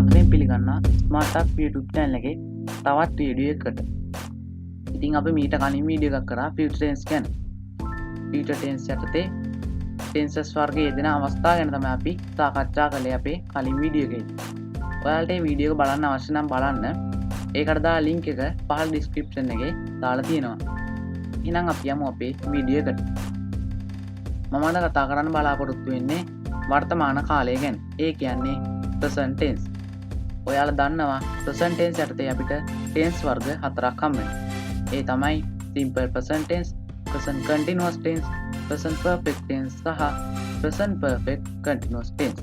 සාදරයෙන් පිළිගන්නා Smart Up YouTube channel එකේ තවත් වීඩියෝ එකකට. ඉතින් අපි මීට කලින් වීඩියෝ එකක් කරා future tense ගැන. future tense යටතේ tenses වර්ගයේ යෙදෙන අවස්ථා ගැන තමයි අපි සාකච්ඡා කළේ අපේ කලින් වීඩියෝ එකේදී. ඔයාලට මේ වීඩියෝ එක බලන්න අවශ්‍ය නම් බලන්න. ඒකට දාලා link එක පහළ description එකේ දාලා තියෙනවා. එහෙනම් අපි යමු අපේ වීඩියෝ එකට. මම අද කතා කරන්න බලාපොරොත්තු වෙන්නේ වර්තමාන කාලය ගැන. ඒ කියන්නේ present tense. ඔයාලා දන්නවා present tense යටතේ අපිට tense වර්ග හතරක් හම්බ වෙනවා. ඒ තමයි simple present tense, present continuous tense, present perfect tense සහ present perfect continuous tense.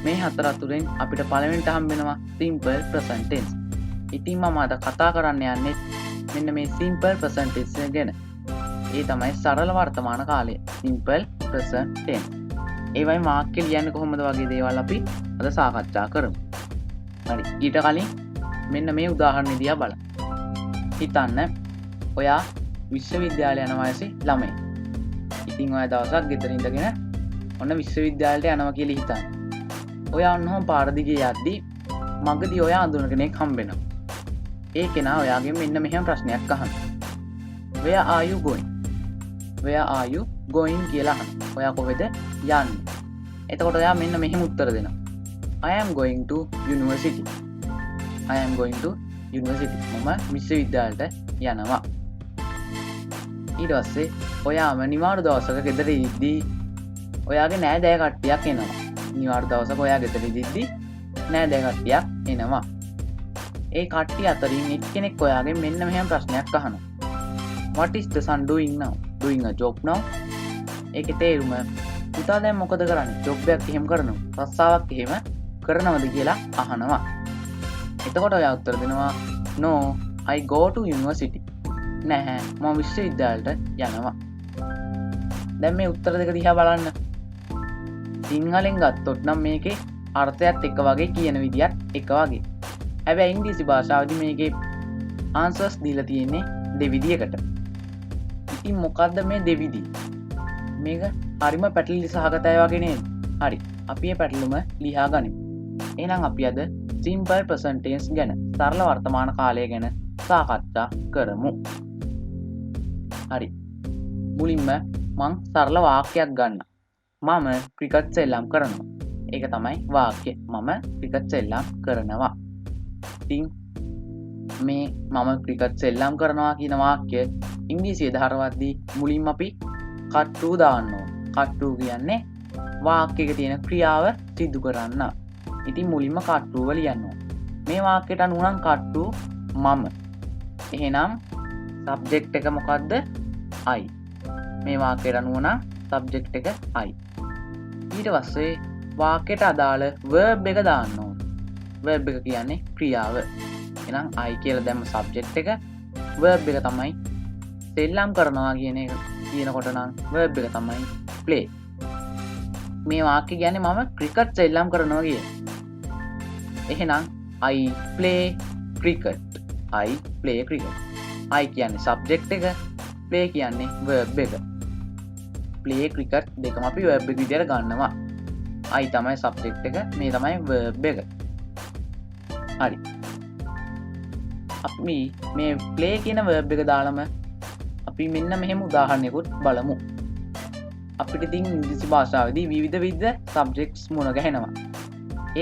මේ හතර අතුරෙන් අපිට පළවෙනිට හම්බ වෙනවා simple present tense. ඉතින් මම අද කතා කරන්න යන්නේ මෙන්න මේ simple present tense ගැන. ඒ තමයි සරල වර්තමාන කාලය. simple present tense. ඒවයි වාක්‍ය ලියන්නේ කොහොමද වගේ දේවල් අපි අද සාකච්ඡා කරමු. හරි. ඊට කලින් මෙන්න මේ උදාහරණය දිහා බලන්න. හිතන්න ඔයා විශ්වවිද්‍යාලය යන වයසේ ළමයි. ඉතින් ඔයා දවසක් ගෙදර ඉඳගෙන ඔන්න විශ්වවිද්‍යාලයට යනවා කියලා හිතන්න. ඔයා ඔන්නෝම පාර දිගේ යද්දී මගදී ඔයා අඳුන කෙනෙක් හම්බ වෙනවා. ඒ කෙනා ඔයාගෙන් මෙන්න මෙහෙම ප්‍රශ්නයක් අහනවා. Where are you going? Where are you going කියලා අහනවා. ඔයා කොහෙද යන්නේ? එතකොට ඔයා මෙන්න මෙහෙම උත්තර දෙනවා. I am going to university. I am going to university. මම විශ්වවිද්‍යාලයට යනවා. ඊට පස්සේ ඔයාම නිවාඩු දවසක ගෙදර ඉද්දී ඔයාගේ නෑදෑ කට්ටියක් එනවා. නිවාඩු දවසක ඔයා ගෙදර ඉද්දී නෑදෑ කට්ටියක් එනවා. ඒ කට්ටිය අතරින් එක්කෙනෙක් ඔයාගෙන් මෙන්න මෙහෙම ප්‍රශ්නයක් අහනවා. What is the son doing now? Doing a job now? ඒකේ තේරුම පුතා දැන් මොකද කරන්නේ? ජොබ් එකක් එහෙම කරනවා. රස්සාවක් එහෙම කරනවද කියලා අහනවා. එතකොට ඔයා උත්තර දෙනවා No, I go to university. නැහැ, මම විශ්වවිද්‍යාලයට යනවා. දැන් මේ උත්තර දෙක දිහා බලන්න. සිංහලෙන් ගත්තොත් නම් මේකේ අර්ථයත් එක වගේ කියන විදියත් එක වගේ. හැබැයි ඉංග්‍රීසි භාෂාවේදී මේකේ answers දීලා තියෙන්නේ දෙවිදියකට. ඉතින් මොකද්ද මේ දෙවිදිය? මේක හරිම පැටලිලි සහගතයි වගේ නේද? හරි. අපි මේ පැටලුම ලියා ගනිමු. එහෙනම් අපි අද simple present tense ගැන, සරල වර්තමාන කාලය ගැන සාකච්ඡා කරමු. හරි. මුලින්ම මං සරල වාක්‍යයක් ගන්නම්. මම ක්‍රිකට් සෙල්ලම් කරනවා. ඒක තමයි වාක්‍යය. මම ක්‍රිකට් සෙල්ලම් කරනවා. ඉතින් මේ මම ක්‍රිකට් සෙල්ලම් කරනවා කියන වාක්‍ය ඉංග්‍රීසියේ ධාරවත්දී මුලින්ම අපි cut to දාන්න ඕන. cut to කියන්නේ වාක්‍යයක තියෙන ක්‍රියාව සිදු කරන්න. ඉතින් මුලින්ම cut to වල ලියන්න ඕන. මේ වාක්‍යයට අනුව නම් cut to මම. එහෙනම් subject එක මොකද්ද? I. මේ වාක්‍යයට අනුව නම් subject එක I. ඊට පස්සේ වාක්‍යයට අදාළ verb එක දාන්න ඕන. verb එක කියන්නේ ක්‍රියාව. එහෙනම් I කියලා දැම්ම subject එක, verb එක තමයි සෙල්ලම් කරනවා කියන එක. කියනකොට නම් verb එක තමයි play. මේ වාක්‍ය කියන්නේ මම ක්‍රිකට් සෙල්ලම් කරනවා කියන. එහෙනම් I play cricket. I play cricket. I කියන්නේ subject එක, play කියන්නේ verb එක. play cricket දෙකම අපි verb එක විදියට ගන්නවා. I තමයි subject එක, මේ තමයි verb එක. හරි. අපි මේ play කියන verb එක දාලම අපි මෙන්න මෙහෙම උදාහරණයකුත් බලමු. අපිට ඉතින් ඉංග්‍රීසි භාෂාවේදී විවිධ subjects මුණ ගැහෙනවා.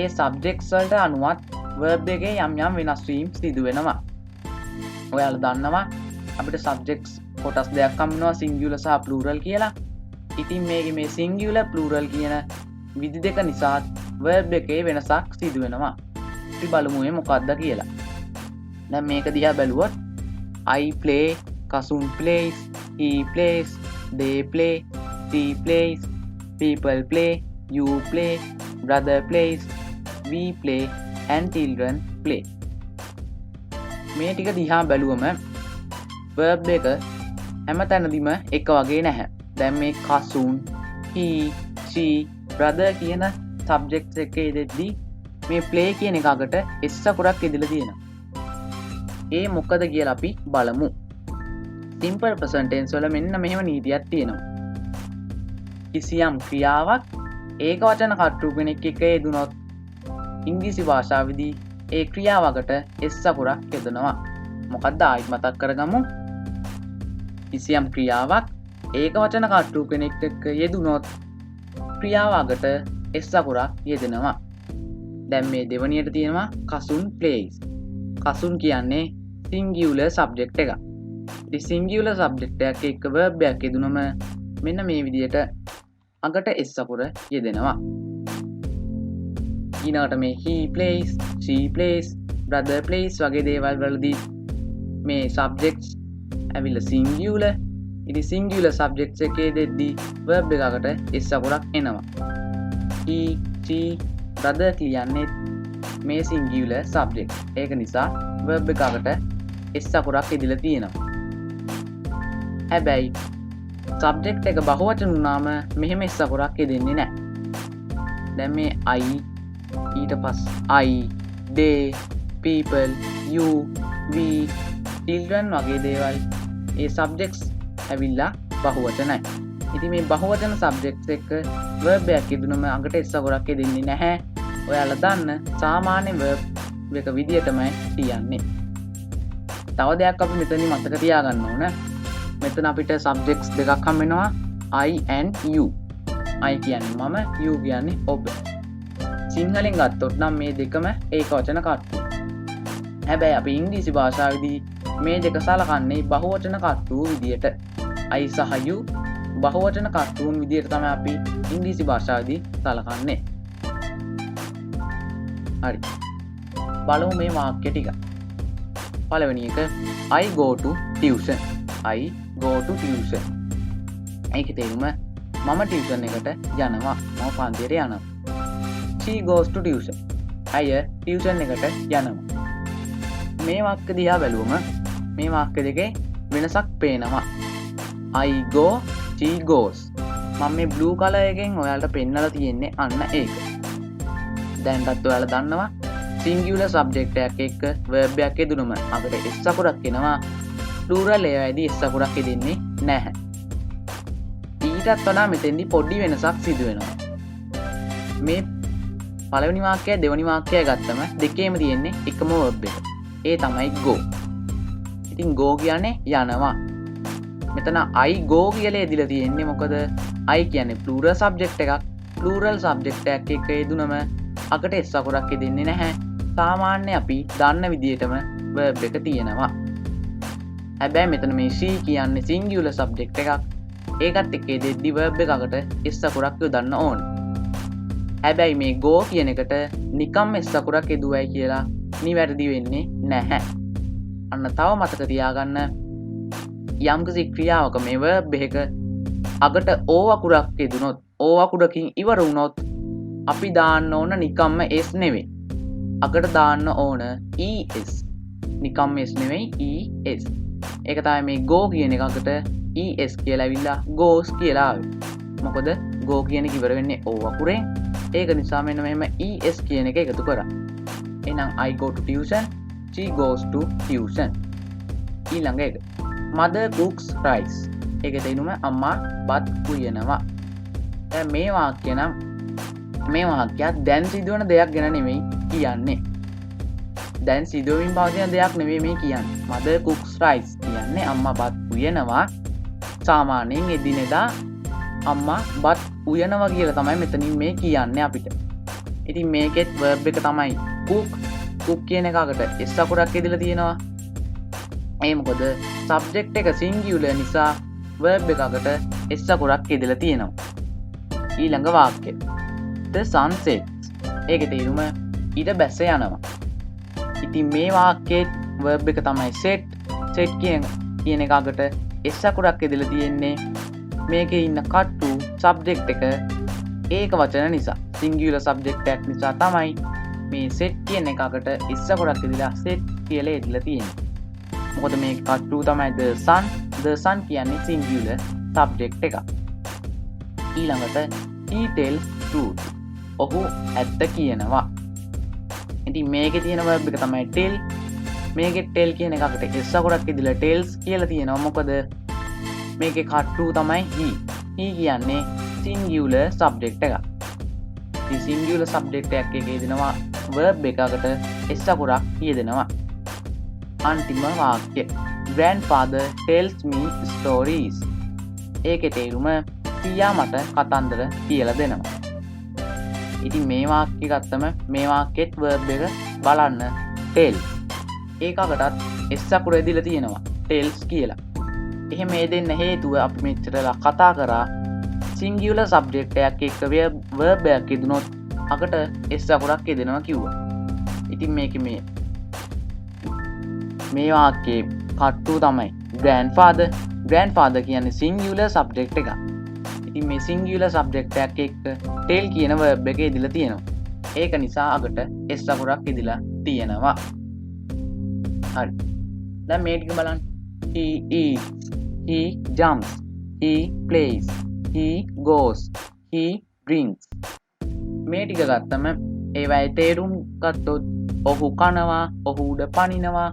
ඒ subjects වලට අනුවත් verb එකේ යම් වෙනස් වීම් සිදු වෙනවා. ඔයාලා දන්නවා අපිට subjects කොටස් දෙකක් හම් වෙනවා, singular සහ plural කියලා. ඉතින් මේකේ මේ singular plural කියන විදි දෙක නිසා verb එකේ වෙනසක් සිදු වෙනවා. අපි බලමු මේ මොකක්ද කියලා. දැන් මේක දිහා බැලුවොත් I play, Kasun plays, he plays, they play, she plays, people play, you play, brother plays, we play, and children play. මේ ටික දිහා බැලුවම verb එක හැමතැනදීම එක වගේ නැහැ. දැන් මේ Kasun, he, she, brother කියන subjects එකේ දෙද්දී මේ play කියන එකකට s අකුරක් ඉදලා තියෙනවා. ඒ මොකද කියලා අපි බලමු. simple present tense වල මෙන්න මෙහෙම නීතියක් තියෙනවා. කිසියම් ක්‍රියාවක් ඒක වචන කට්ටු කෙනෙක් එක්ක යෙදුනොත් ඉංග්‍රීසි භාෂාවේදී ඒ ක්‍රියාවකට S අකුරක් යෙදෙනවා. මොකක්ද ආයිත් මතක් කරගමු. කිසියම් ක්‍රියාවක් ඒකවචන කට්ටු කෙනෙක් එක්ක යෙදුනොත් ක්‍රියාවකට S අකුරක් යෙදෙනවා. දැන් මේ දෙවනියට තියෙනවා කසුන් plays. කසුන් කියන්නේ singular subject එකක්. ඉතින් singular subject එකක් එක්ක verb එකක් යෙදුනම මෙන්න මේ විදිහට අගට S අකුර යෙදෙනවා. ඊළඟට මේ he plays, she plays, brother plays වගේ දේවල් වලදී මේ subjects ඇවිල්ලා singular. ඉතින් singular subjects එකේ දෙද්දී verb එකකට S අකුරක් එනවා. he, she, brother කියන්නේ මේ singular subject. ඒක නිසා verb එකකට S අකුරක් ඉදලා තියෙනවා. හැබැයි subject එක බහුවචන වුණාම මෙහෙම S අකුරක් යෙදෙන්නේ නැහැ. දැන් මේ I ඊට පස්සේ I, they, people, you, we, children වගේ දේවල් ඒ subjects ඇවිල්ලා බහුවචනයි. ඉතින් මේ බහුවචන subjects එක්ක verb එකක් යෙදුනම අඟට S අකුරක් යෙදෙන්නේ නැහැ. ඔයාලා දන්න සාමාන්‍ය verb එක විදියටමයි තියන්නේ. තව දෙයක් අපි මෙතනින් මතක තියාගන්න ඕන. මෙතන අපිට subjects දෙකක් හම් වෙනවා I and you. I කියන්නේ මම, you කියන්නේ ඔබ. සිංහලෙන් ගත්තොත් නම් මේ දෙකම ඒකවචන කට්ටු. හැබැයි අපි ඉංග්‍රීසි භාෂාවේදී මේ දෙක සලකන්නේ බහුවචන කට්ටු විදියට. I සහ you බහුවචන කට්ටුන් විදියට තමයි අපි ඉංග්‍රීසි භාෂාවේදී සලකන්නේ. හරි. බලමු මේ වාක්‍ය ටික. පළවෙනි එක I go to tuition. I go to tuition. ඒකේ තේරුම මම ටියුෂන් එකට යනවා. මම පන්තියට යනවා. She goes to tuition. අය ටියුෂන් එකට යනවා. මේ වාක්‍ය දිහා බැලුවම මේ වාක්‍ය දෙකේ වෙනසක් පේනවා. I go, she goes. මම මේ blue color එකෙන් ඔයාලට පෙන්නලා තියෙන්නේ අන්න ඒක. දැන්ටත් ඔයාලා දන්නවා singular subject එකක් එක්ක verb එකක් යෙදුනම අපිට S අකුරක් එනවා. plural ඒවායිදී S අකුරක් යෙදෙන්නේ නැහැ. ඊටත් වඩා මෙතෙන්දී පොඩි වෙනසක් සිදු වෙනවා. මේ පළවෙනි වාක්‍යය දෙවෙනි වාක්‍යය ගත්තම දෙකේම තියෙන්නේ එකම verb එක. ඒ තමයි go. ඉතින් go කියන්නේ යනවා. මෙතන I go කියලා එදිලා තියෙන්නේ මොකද I කියන්නේ plural subject එකක්. plural subject එකක් එක්ක යෙදුනම අකට S අකුරක් යෙදෙන්නේ නැහැ. සාමාන්‍ය අපි දන්න විදිහටම verb එක තියෙනවා. හැබැයි මෙතන මේ she කියන්නේ singular subject එකක්. ඒකත් එක්ක දෙද්දි verb එකකට S අකුරක් යොදන්න ඕන. හැබැයි මේ go කියන එකට නිකම් S අකුරක් යෙදුවයි කියලා නිවැරදි වෙන්නේ නැහැ. අන්න තව මතක තියාගන්න යම්කිසි ක්‍රියාවක මේ verb එක අගට O අකුරක් යෙදුනොත් O අකුරකින් ඉවර වුණොත් අපි දාන්න ඕන නිකම්ම S නෙවෙයි. අගට දාන්න ඕන ES. නිකම්ම S නෙවෙයි ES. ඒක තමයි මේ go කියන එකකට ES කියලා ඇවිල්ලා goes කියලා ආවේ. මොකද go කියන එක ඉවර වෙන්නේ O අකුරෙන්. ඒක නිසා මෙන්න මෙහෙම ES කියන එක එකතු කරා. එහෙනම් I go to tuition, she goes to tuition. ඊළඟ එක mother cooks rice. ඒකේ තේරුම අම්මා බත් උයනවා. දැන් මේ වාක්‍ය නම් මේ වාක්‍යය දැන් සිදුවන දෙයක් ගැන නෙමෙයි කියන්නේ. දැන් සිදුවමින් පවතින දෙයක් නෙවෙයි මේ කියන්නේ. mother cooks rice කියන්නේ අම්මා බත් උයනවා. සාමාන්‍යයෙන් එදිනෙදා අම්මා බත් උයනවා කියලා තමයි මෙතනින් මේ කියන්නේ අපිට. ඉතින් මේකෙත් verb එක තමයි cook. cook කියන එකකට S අකුරක් ඉදලා තියෙනවා. ඒ මොකද subject එක singular නිසා verb එකකට S අකුරක් ඉදලා තියෙනවා. ඊළඟ වාක්‍යය the sun sets. ඒකේ තේරුම ඊට බැස යනවා. ඉතින් මේ වාක්‍යයේ verb එක තමයි set. set කියන එකකට S අකුරක් ඉදලා තියෙන්නේ. මේකේ ඉන්න කට්ටු subject එක ඒක වචන නිසා singular subject එකක් නිසා තමයි මේ set කියන එකකට S අකුරක් ඉදලා set කියලා ඉදලා තියෙන්නේ. මොකද මේ කට්ටු තමයි the sun කියන්නේ singular subject එකක්. ඊළඟට he tells truth. ඔහු ඇත්ත කියනවා. ඉතින් මේකේ තියෙන verb එක තමයි tell. මේකේ tell කියන එකකට S අකුරක් ඉදලා tells කියලා තියෙනවා. මොකද මේකේ කට්ටු තමයි he. he කියන්නේ singular subject එකක්. සිංගියුලර් සබ්ජෙක්ට් එකක් යෙදෙනවා verb එකකට s අකුරක් යෙදෙනවා. අන්තිම වාක්‍ය grandfather tells me stories. ඒකේ තේරුම පියා මට කතන්දර කියලා දෙනවා. ඉතින් මේ වාක්‍ය ගත්තම මේ වාක්‍යෙත් verb එක බලන්න tell. ඒකකටත් s අකුර ඇදිලා තියෙනවා tells කියලා. එහෙම මේ දෙන්න හේතුව අපි මෙච්චරලා කතා කරා singular subject එකක් එක්ක verb එකක් යෙදුනොත් අකට s අකුරක් යෙදෙනවා කිව්වා. ඉතින් මේකේ මේ වාක්‍යයේ කට්ටු තමයි grandfather කියන්නේ singular subject එකක්. ඉතින් මේ singular subject එකක් එක්ක tell කියන verb එක යෙදලා තියෙනවා. ඒක නිසා අකට s අකුරක් යෙදලා තියෙනවා. හරි. දැන් මේ ටික බලන්න. He eats, he jumps, he plays, he goes, he drinks. මේ ටික ගත්තම ඒවයි තේරුම් ගත්තොත් ඔහු කනවා, ඔහු උඩ පනිනවා,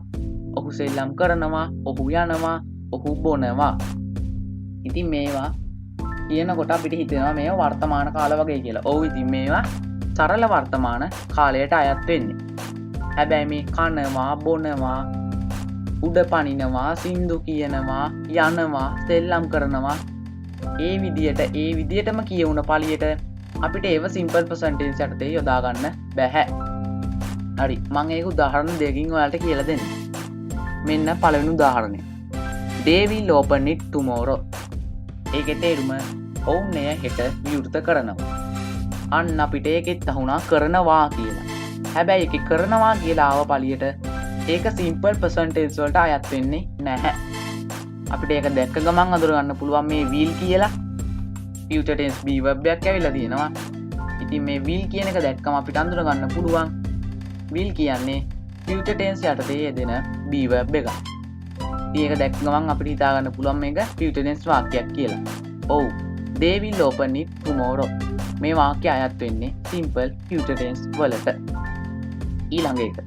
ඔහු සෙල්ලම් කරනවා, ඔහු යනවා, ඔහු බොනවා. ඉතින් මේවා කියනකොට අපිට හිතෙනවා මේවා වර්තමාන කාල වගේ කියලා. ඔව් ඉතින් මේවා සරල වර්තමාන කාලයට අයත් වෙන්නේ. හැබැයි මේ කනවා, බොනවා, උඩ පනිනවා, සින්දු කියනවා, යනවා, සෙල්ලම් කරනවා ඒ විදියටම කියවුන පළියට අපිට ඒව සිම්පල් ප්‍රසන්ට් ටෙන්ස් යටතේ යොදා ගන්න බැහැ. හරි. මම ඒක උදාහරණ දෙකකින් ඔයාලට කියලා දෙන්නම්. මෙන්න පළවෙනි උදාහරණය. They will open it tomorrow. ඒකේ තේරුම ඔවුන් එය හෙට විවෘත කරනවා. අන්න අපිට ඒකෙත් අහුණා කරනවා කියලා. හැබැයි ඒකේ කරනවා කියලා ආව පළියට ඒක සිම්පල් ප්‍රසන්ට් ටෙන්ස් වලට අයත් වෙන්නේ නැහැ. අපිට ඒක දැක්ක ගමන් අඳුර ගන්න පුළුවන් මේ will කියලා future tense be verb එකක් ඇවිල්ලා තියෙනවා. ඉතින් මේ will කියන එක දැක්කම අපිට අඳුර ගන්න පුළුවන් will කියන්නේ future tense යටතේ යෙදෙන be verb එකක්. ඉතින් ඒක දැක්ක ගමන් අපිට හිතා ගන්න පුළුවන් මේක future tense වාක්‍යයක් කියලා. ඔව්. They will open it tomorrow. මේ වාක්‍යය අයත් වෙන්නේ simple future tense වලට. ඊළඟ එක.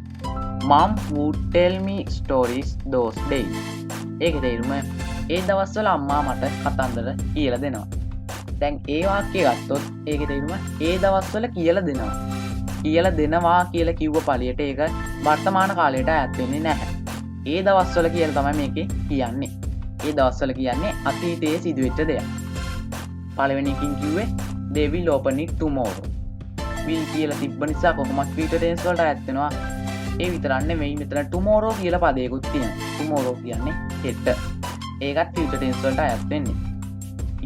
Mom would tell me stories those days. ඒකේ තේරුම ඒ දවස්වල අම්මා මට කතන්දර කියලා දෙනවා. දැන් ඒ වාක්‍යය ගත්තොත් ඒකේ තේරුම ඒ දවස්වල කියලා දෙනවා. කියලා දෙනවා කියලා කිව්ව පළියට ඒක වර්තමාන කාලයට අයත් වෙන්නේ නැහැ. ඒ දවස්වල කියලා තමයි මේකේ කියන්නේ. ඒ දවස්වල කියන්නේ අතීතයේ සිදුවෙච්ච දෙයක්. පළවෙනි එකකින් කිව්වේ they will open it tomorrow. will කියලා තිබ්බ නිසා කොහොමත් future tense වලට අයත් වෙනවා. ඒ විතරක් නෙමෙයි මෙතන tomorrow කියලා පදයකුත් තියෙනවා. tomorrow කියන්නේ හෙට. ඒකත් future tense වලට අයත් වෙන්නේ.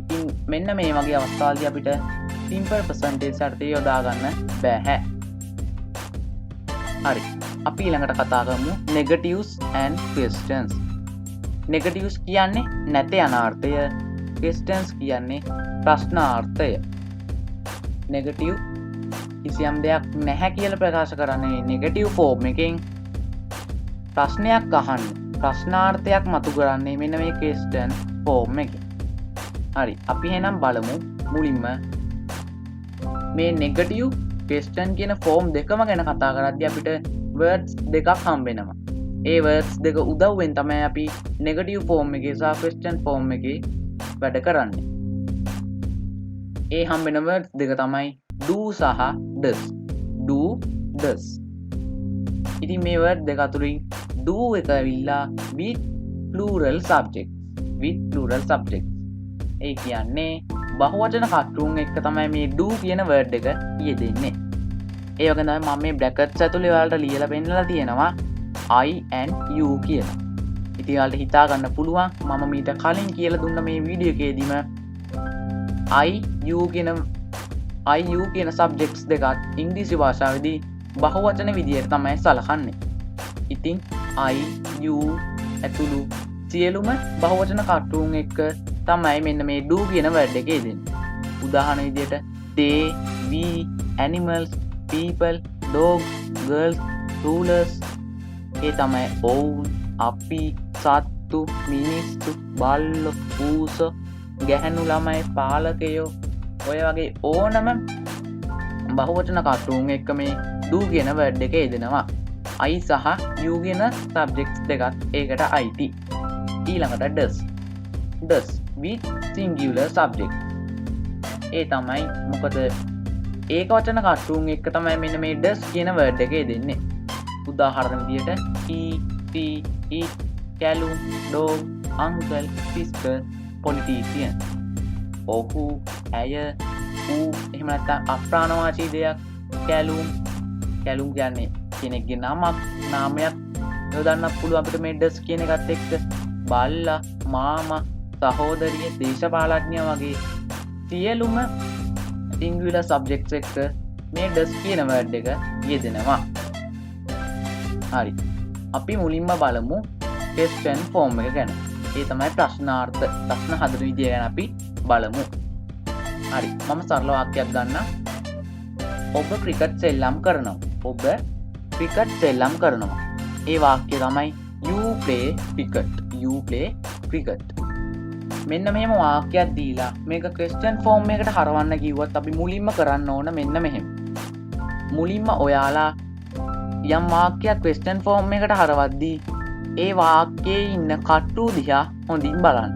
ඉතින් මෙන්න මේ වගේ අවස්ථාවලදී අපිට simple present tense අර්ථය යොදා ගන්න බැහැ. හරි. අපි ඊළඟට කතා කරමු negatives and questions. negatives කියන්නේ නැත යන අර්ථය. questions කියන්නේ ප්‍රශ්නාර්ථය. negative කිසියම් දෙයක් නැහැ කියලා ප්‍රකාශ කරන්නේ නෙගටිව් ෆෝම් එකෙන්. ප්‍රශ්නයක් අහන්න ප්‍රශ්නාර්ථයක් මතු කරන්නේ මෙන්න මේ ක්වෙස්චන් ෆෝම් එකෙන්. හරි. අපි එහෙනම් බලමු මුලින්ම මේ නෙගටිව් ක්වෙස්චන් කියන ෆෝම් දෙකම ගැන කතා කරද්දී අපිට words දෙකක් හම්බ වෙනවා. ඒ words දෙක උදව්වෙන් තමයි අපි නෙගටිව් ෆෝම් එකේ සහ ක්වෙස්චන් ෆෝම් එකේ වැඩ කරන්නේ. ඒ හම්බ වෙන words දෙක තමයි do සහ does. do does. ඉතින් මේ word දෙක අතරින් do එක ඇවිල්ලා with plural subjects. with plural subjects. ඒ කියන්නේ බහුවචන කර්තෘන් එක්ක තමයි මේ do කියන word එක යෙදෙන්නේ. ඒ වගේ තමයි මම මේ brackets ඇතුලේ ඔයාලට ලියලා පෙන්නලා තියෙනවා I and you කියලා. ඉතින් ඔයාලට හිතා ගන්න පුළුවන් මම මීට කලින් කියලා දුන්න මේ වීඩියෝ එකේදීම I you කියන subjects දෙකත් ඉංග්‍රීසි භාෂාවේදී බහුවචන විදියට තමයි සලකන්නේ. ඉතින් I you ඇතුළු සියලුම බහුවචන කර්තෘන් එක්ක තමයි මෙන්න මේ do කියන word එක යෙදෙන්නේ. උදාහරණ විදියට they, we, animals, people, dogs, girls, rulers. ඒ තමයි ඔවුන්, අපි, සත්තු, මිනිස්සු, බල්ලෝ, පූසෝ, ගැහැණු ළමයි, පාලකයෝ ඔය වගේ ඕනම බහුවචන කර්තෘන් එක්ක මේ do කියන word එක යෙදෙනවා. I සහ you කියන subjects දෙකත් ඒකට අයිති. ඊළඟට does with singular subject. ඒ තමයි මොකද ඒක වචන කට්ටුන් එක තමයි මෙන්න මේ ඩස් කියන වර්ඩ් එකේ දෙන්නේ. උදාහරණ විදියට eat Kalum dog uncle sister politician ඔහු ඇය ඌ එහෙම නැත්නම් අප්‍රාණවාචී දෙයක් කැලුම් කියන්නේ කෙනෙක්ගේ නමක් නාමයක් යොදන්නත් පුළුවන් අපිට මේ ඩස් කියන එකත් එක්ක බල්ලා මාමා සහෝදරිය දේශපාලඥයා වගේ සියලුම සිංගියුලර් සබ්ජෙක්ට්ස් එක්ක මේ ඩස් කියන වර්ඩ් එක යෙදෙනවා. හරි. අපි මුලින්ම බලමු ක්වෙස්චන් ෆෝම් එක ගැන. ඒ තමයි ප්‍රශ්නාර්ථ ප්‍රශ්න හදන විදිය ගැන අපි බලමු. හරි. මම සරල වාක්‍යයක් ගන්නම්. ඔබ ක්‍රිකට් සෙල්ලම් කරනවා. ඔබ ක්‍රිකට් සෙල්ලම් කරනවා. ඒ වාක්‍යය තමයි you play cricket. මෙන්න මෙහෙම වාක්‍යයක් දීලා මේක ක්වෙස්චන් ෆෝම් එකකට හරවන්න කිව්වොත් අපි මුලින්ම කරන්න ඕන මෙන්න මෙහෙම. මුලින්ම ඔයාලා යම් වාක්‍යයක් ක්වෙස්චන් ෆෝම් එකට හරවද්දී ඒ වාක්‍යයේ ඉන්න කට්ටු දිහා හොඳින් බලන්න.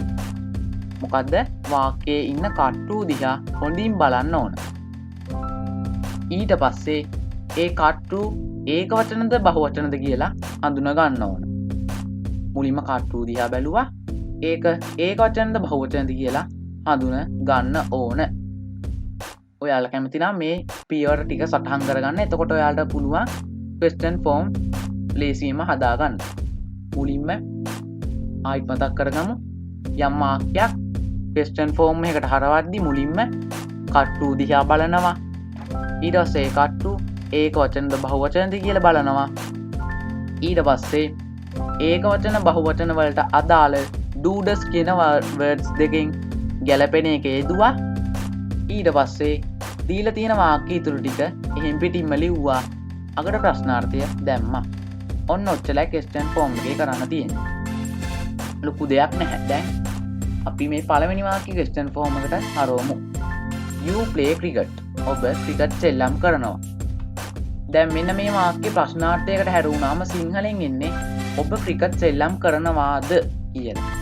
මොකද්ද? වාක්‍යයේ ඉන්න කට්ටු දිහා හොඳින් බලන්න ඕන. ඊට පස්සේ ඒ කට්ටු ඒක වචනද බහුවචනද කියලා හඳුනා ගන්න ඕන. මුලින්ම කට්ටු දිහා බැලුවා. ඒක වචනද බහුවචනද කියලා හඳුනා ගන්න ඕන. ඔයාලා කැමති නම් මේ පියවර ටික සටහන් කරගන්න. එතකොට ඔයාලට පුළුවන් ක්වෙස්චන් ෆෝම් ලේසියෙන්ම හදා ගන්න. මුලින්ම ආයිත් මතක් කරගමු. යම් වාක්‍යයක් ක්වෙස්චන් ෆෝම් එකකට හරවද්දි මුලින්ම කට්ටු දිහා බලනවා. ඊට පස්සේ කට්ටු ඒක වචනද බහුවචනද කියලා බලනවා. ඊට පස්සේ ඒක වචන බහුවචන වලට අදාළ do's කියන words දෙකෙන් ගැලපෙන එක යෙදුවා. ඊට පස්සේ දීලා තියෙන වාක්‍ය ඉතුරු ටික එහෙම් පිටින්ම ලිව්වා. අගට ප්‍රශ්නාර්ථය දැම්මා. ඔන්න ඔච්චරයි ක්වෙස්චන් ෆෝම් එකේ කරන්න තියෙන්නේ. ලොකු දෙයක් නැහැ. දැන් අපි මේ පළවෙනි වාක්‍ය ක්වෙස්චන් ෆෝම් එකට හරවමු. you play cricket. ඔබ ක්‍රිකට් සෙල්ලම් කරනවා. දැන් මෙන්න මේ වාක්‍ය ප්‍රශ්නාර්ථයකට හැරුණාම සිංහලෙන් එන්නේ ඔබ ක්‍රිකට් සෙල්ලම් කරනවාද කියලා.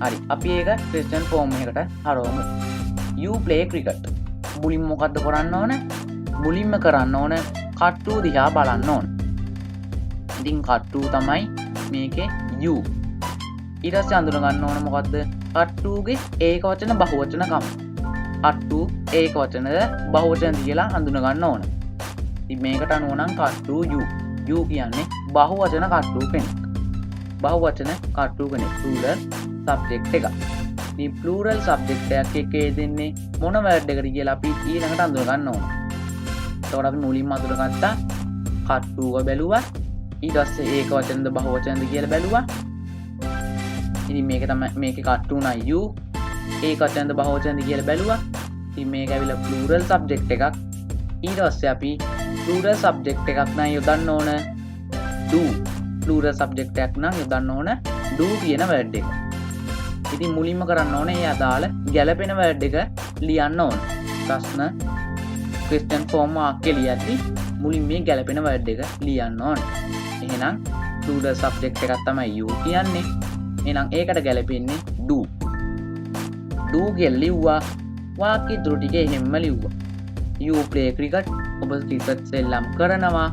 හරි. අපි ඒක ක්වෙස්චන් ෆෝම් එකකට හරවමු. you play cricket. මුලින්ම මොකද්ද කරන්න ඕන? මුලින්ම කරන්න ඕන කට්ටු දිහා බලන්න ඕන. ඉතින් කට්ටු තමයි මේකේ you. ඊට පස්සේ අඳුන ගන්න ඕන මොකද්ද? කට්ටුගේ ඒක වචන බහුවචන කම. කට්ටු ඒක වචනද බහුවචනද කියලා අඳුන ගන්න ඕන. ඉතින් මේකට අනුව නම් කට්ටු you කියන්නේ බහුවචන කට්ටු කෙනෙක්. බහුවචන කට්ටු කෙනෙක් plural subject එක. මේ plural subject එකක් එකේ දෙන්නේ මොන word එකද කියලා අපි ඊළඟට අඳුන ගන්න ඕන. එතකොට අපි මුලින්ම අඳුනගත්තා කට්ටුව බැලුවා. ඊට පස්සේ ඒක වචනද බහුවචනද කියලා බැලුවා. ඉතින් මේක තමයි මේකේ කට්ටු උනා you. ඒක වචනද බහුවචනද කියලා බැලුවා. ඉතින් මේක ඇවිල්ලා plural subject එකක්. ඊට පස්සේ අපි plural subject එකක් නම් යොදන්න ඕන do. plural subject එකක් නම් යොදන්න ඕන do කියන word එක. ඉතින් මුලින්ම කරන්න ඕනේ ඒ අදාළ ගැලපෙන word එක ලියන්න ඕන. ප්‍රශ්න question form වාක්‍ය ලියද්දි මුලින් මේ ගැලපෙන word එක ලියන්න ඕන. එහෙනම් plural subject එකක් තමයි you කියන්නේ. එහෙනම් ඒකට ගැලපෙන්නේ do. do කියලා ලිව්වා. වාක්‍ය ඉතුරු ටික එහෙම්ම ලිව්වා. you play cricket. ඔබ ක්‍රිකට් සෙල්ලම් කරනවා.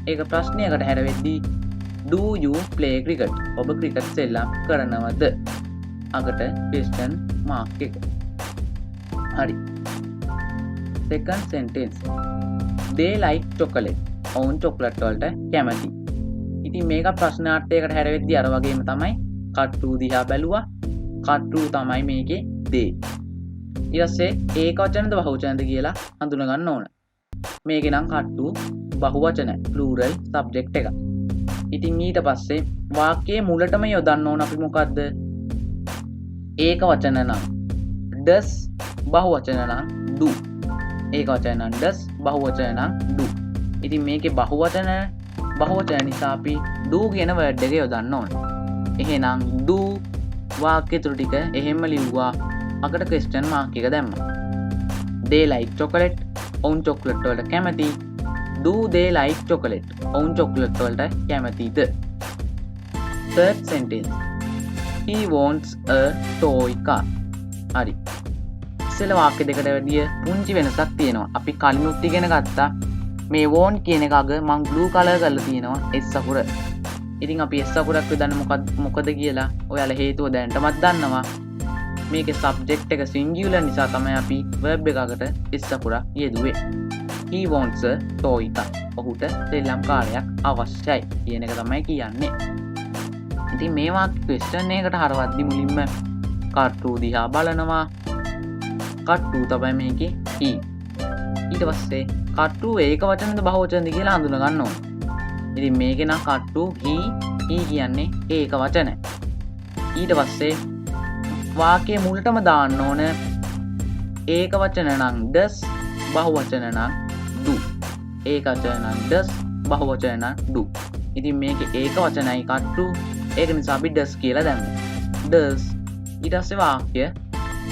ඒක ප්‍රශ්නයකට හැරෙද්දී do you play cricket? ඔබ ක්‍රිකට් සෙල්ලම් කරනවද? අගට question mark එක. හරි. second sentence. they like chocolate. ඔවුන් චොක්ලට් වලට කැමති. ඉතින් මේක ප්‍රශ්නාර්ථයකට හැරෙද්දී අර වගේම තමයි කට්ටු දිහා බැලුවා. කට්ටු තමයි මේකේ they. ඊට පස්සේ ඒක වචනද බහුවචනද කියලා හඳුන ගන්න ඕන. මේකේ නම් කට්ටු බහුවචන plural subject එක. ඉතින් ඊට පස්සේ වාක්‍යයේ මුලටම යොදන්න ඕන අපි මොකද්ද? ඒක වචන නම් does, බහුවචන නම් do. ඒක වචන නම් does, බහුවචන නම් do. ඉතින් මේකේ බහුවචන නිසා අපි do කියන word එක යොදන්න ඕන. එහෙනම් do වාක්‍ය තුරු ටික එහෙම ලිව්වා. අකට question mark එක දැම්මා. they like chocolate. ඔවුන් චොක්ලට් වලට කැමති. do they like chocolate? ඔවුන් චොක්ලට් වලට කැමතිද? third sentence. he wants a toy car. හරි. ඉස්සෙල්ල වාක්‍ය දෙකට වැඩිය පුංචි වෙනසක් තියෙනවා. අපි කලිනුත් ඉගෙන ගත්තා මේ want කියන එක අග මං blue color කරලා තියෙනවා S අකුර. ඉතින් අපි S අකුරක් යොදන්න මොකද කියලා ඔයාලා හේතුව දැනටමත් දන්නවා. මේකේ subject එක singular නිසා තමයි අපි verb එකකට S අකුරක් යෙදුවේ. He wants a toy car. ඔහුට සෙල්ලම් කාර්යයක් අවශ්‍යයි කියන එක තමයි කියන්නේ. ඉතින් මේ වාක්‍ය question එකකට හරවද්දි මුලින්ම කට්ටු දිහා බලනවා. කට්ටු තමයි මේකේ he. ඊට පස්සේ කට්ටු ඒක වචනද බහුවචනද කියලා හඳුන ගන්න ඕනේ. ඉතින් මේකේ නම් කට්ටු he කියන්නේ ඒක වචන. ඊට පස්සේ වාක්‍යයේ මුලටම දාන්න ඕන ඒක වචන නම් does බහුවචන නම් do. ඒක වචන නම් does බහුවචන නම් do. ඉතින් මේකේ ඒක වචනයි කට්ටු. ඒක නිසා අපි does කියලා දැම්මා. does ඊට පස්සේ වාක්‍ය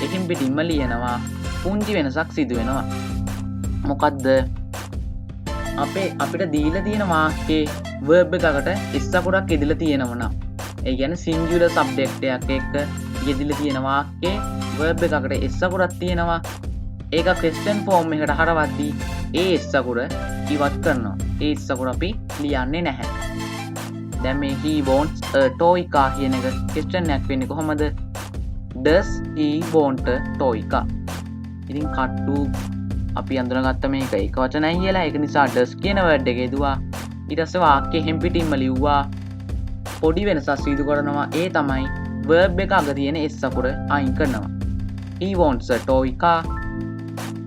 එකින් පිටින්ම ලියනවා. පුංචි වෙනසක් සිදු වෙනවා. මොකද්ද? අපිට දීලා තියෙන වාක්‍යයේ verb එකකට s අකුරක් යෙදලා තියෙනවා නම් ඒ කියන්නේ singular subject එකක් එක්ක යෙදලා තියෙන වාක්‍යයේ verb එකකට s අකුරක් තියෙනවා. ඒක question form එකට හරවද්දී ඒ s අකුර ඉවත් කරනවා. ඒ s අකුර අපි ලියන්නේ නැහැ. දැන් මේ he wants a toy car කියන එක question එකක් වෙන්නේ කොහොමද? does he want a toy car? ඉතින් කට්ටු අපි අඳුනගත්ත මේක ඒක වචනයි කියලා. ඒක නිසා does කියන word එක යෙදුවා. ඊට පස්සේ වාක්‍යය හැම පිටින්ම ලිව්වා. පොඩි වෙනසක් සිදු කරනවා. ඒ තමයි verb එක අග තියෙන s අකුර අයින් කරනවා. he wants a toy car.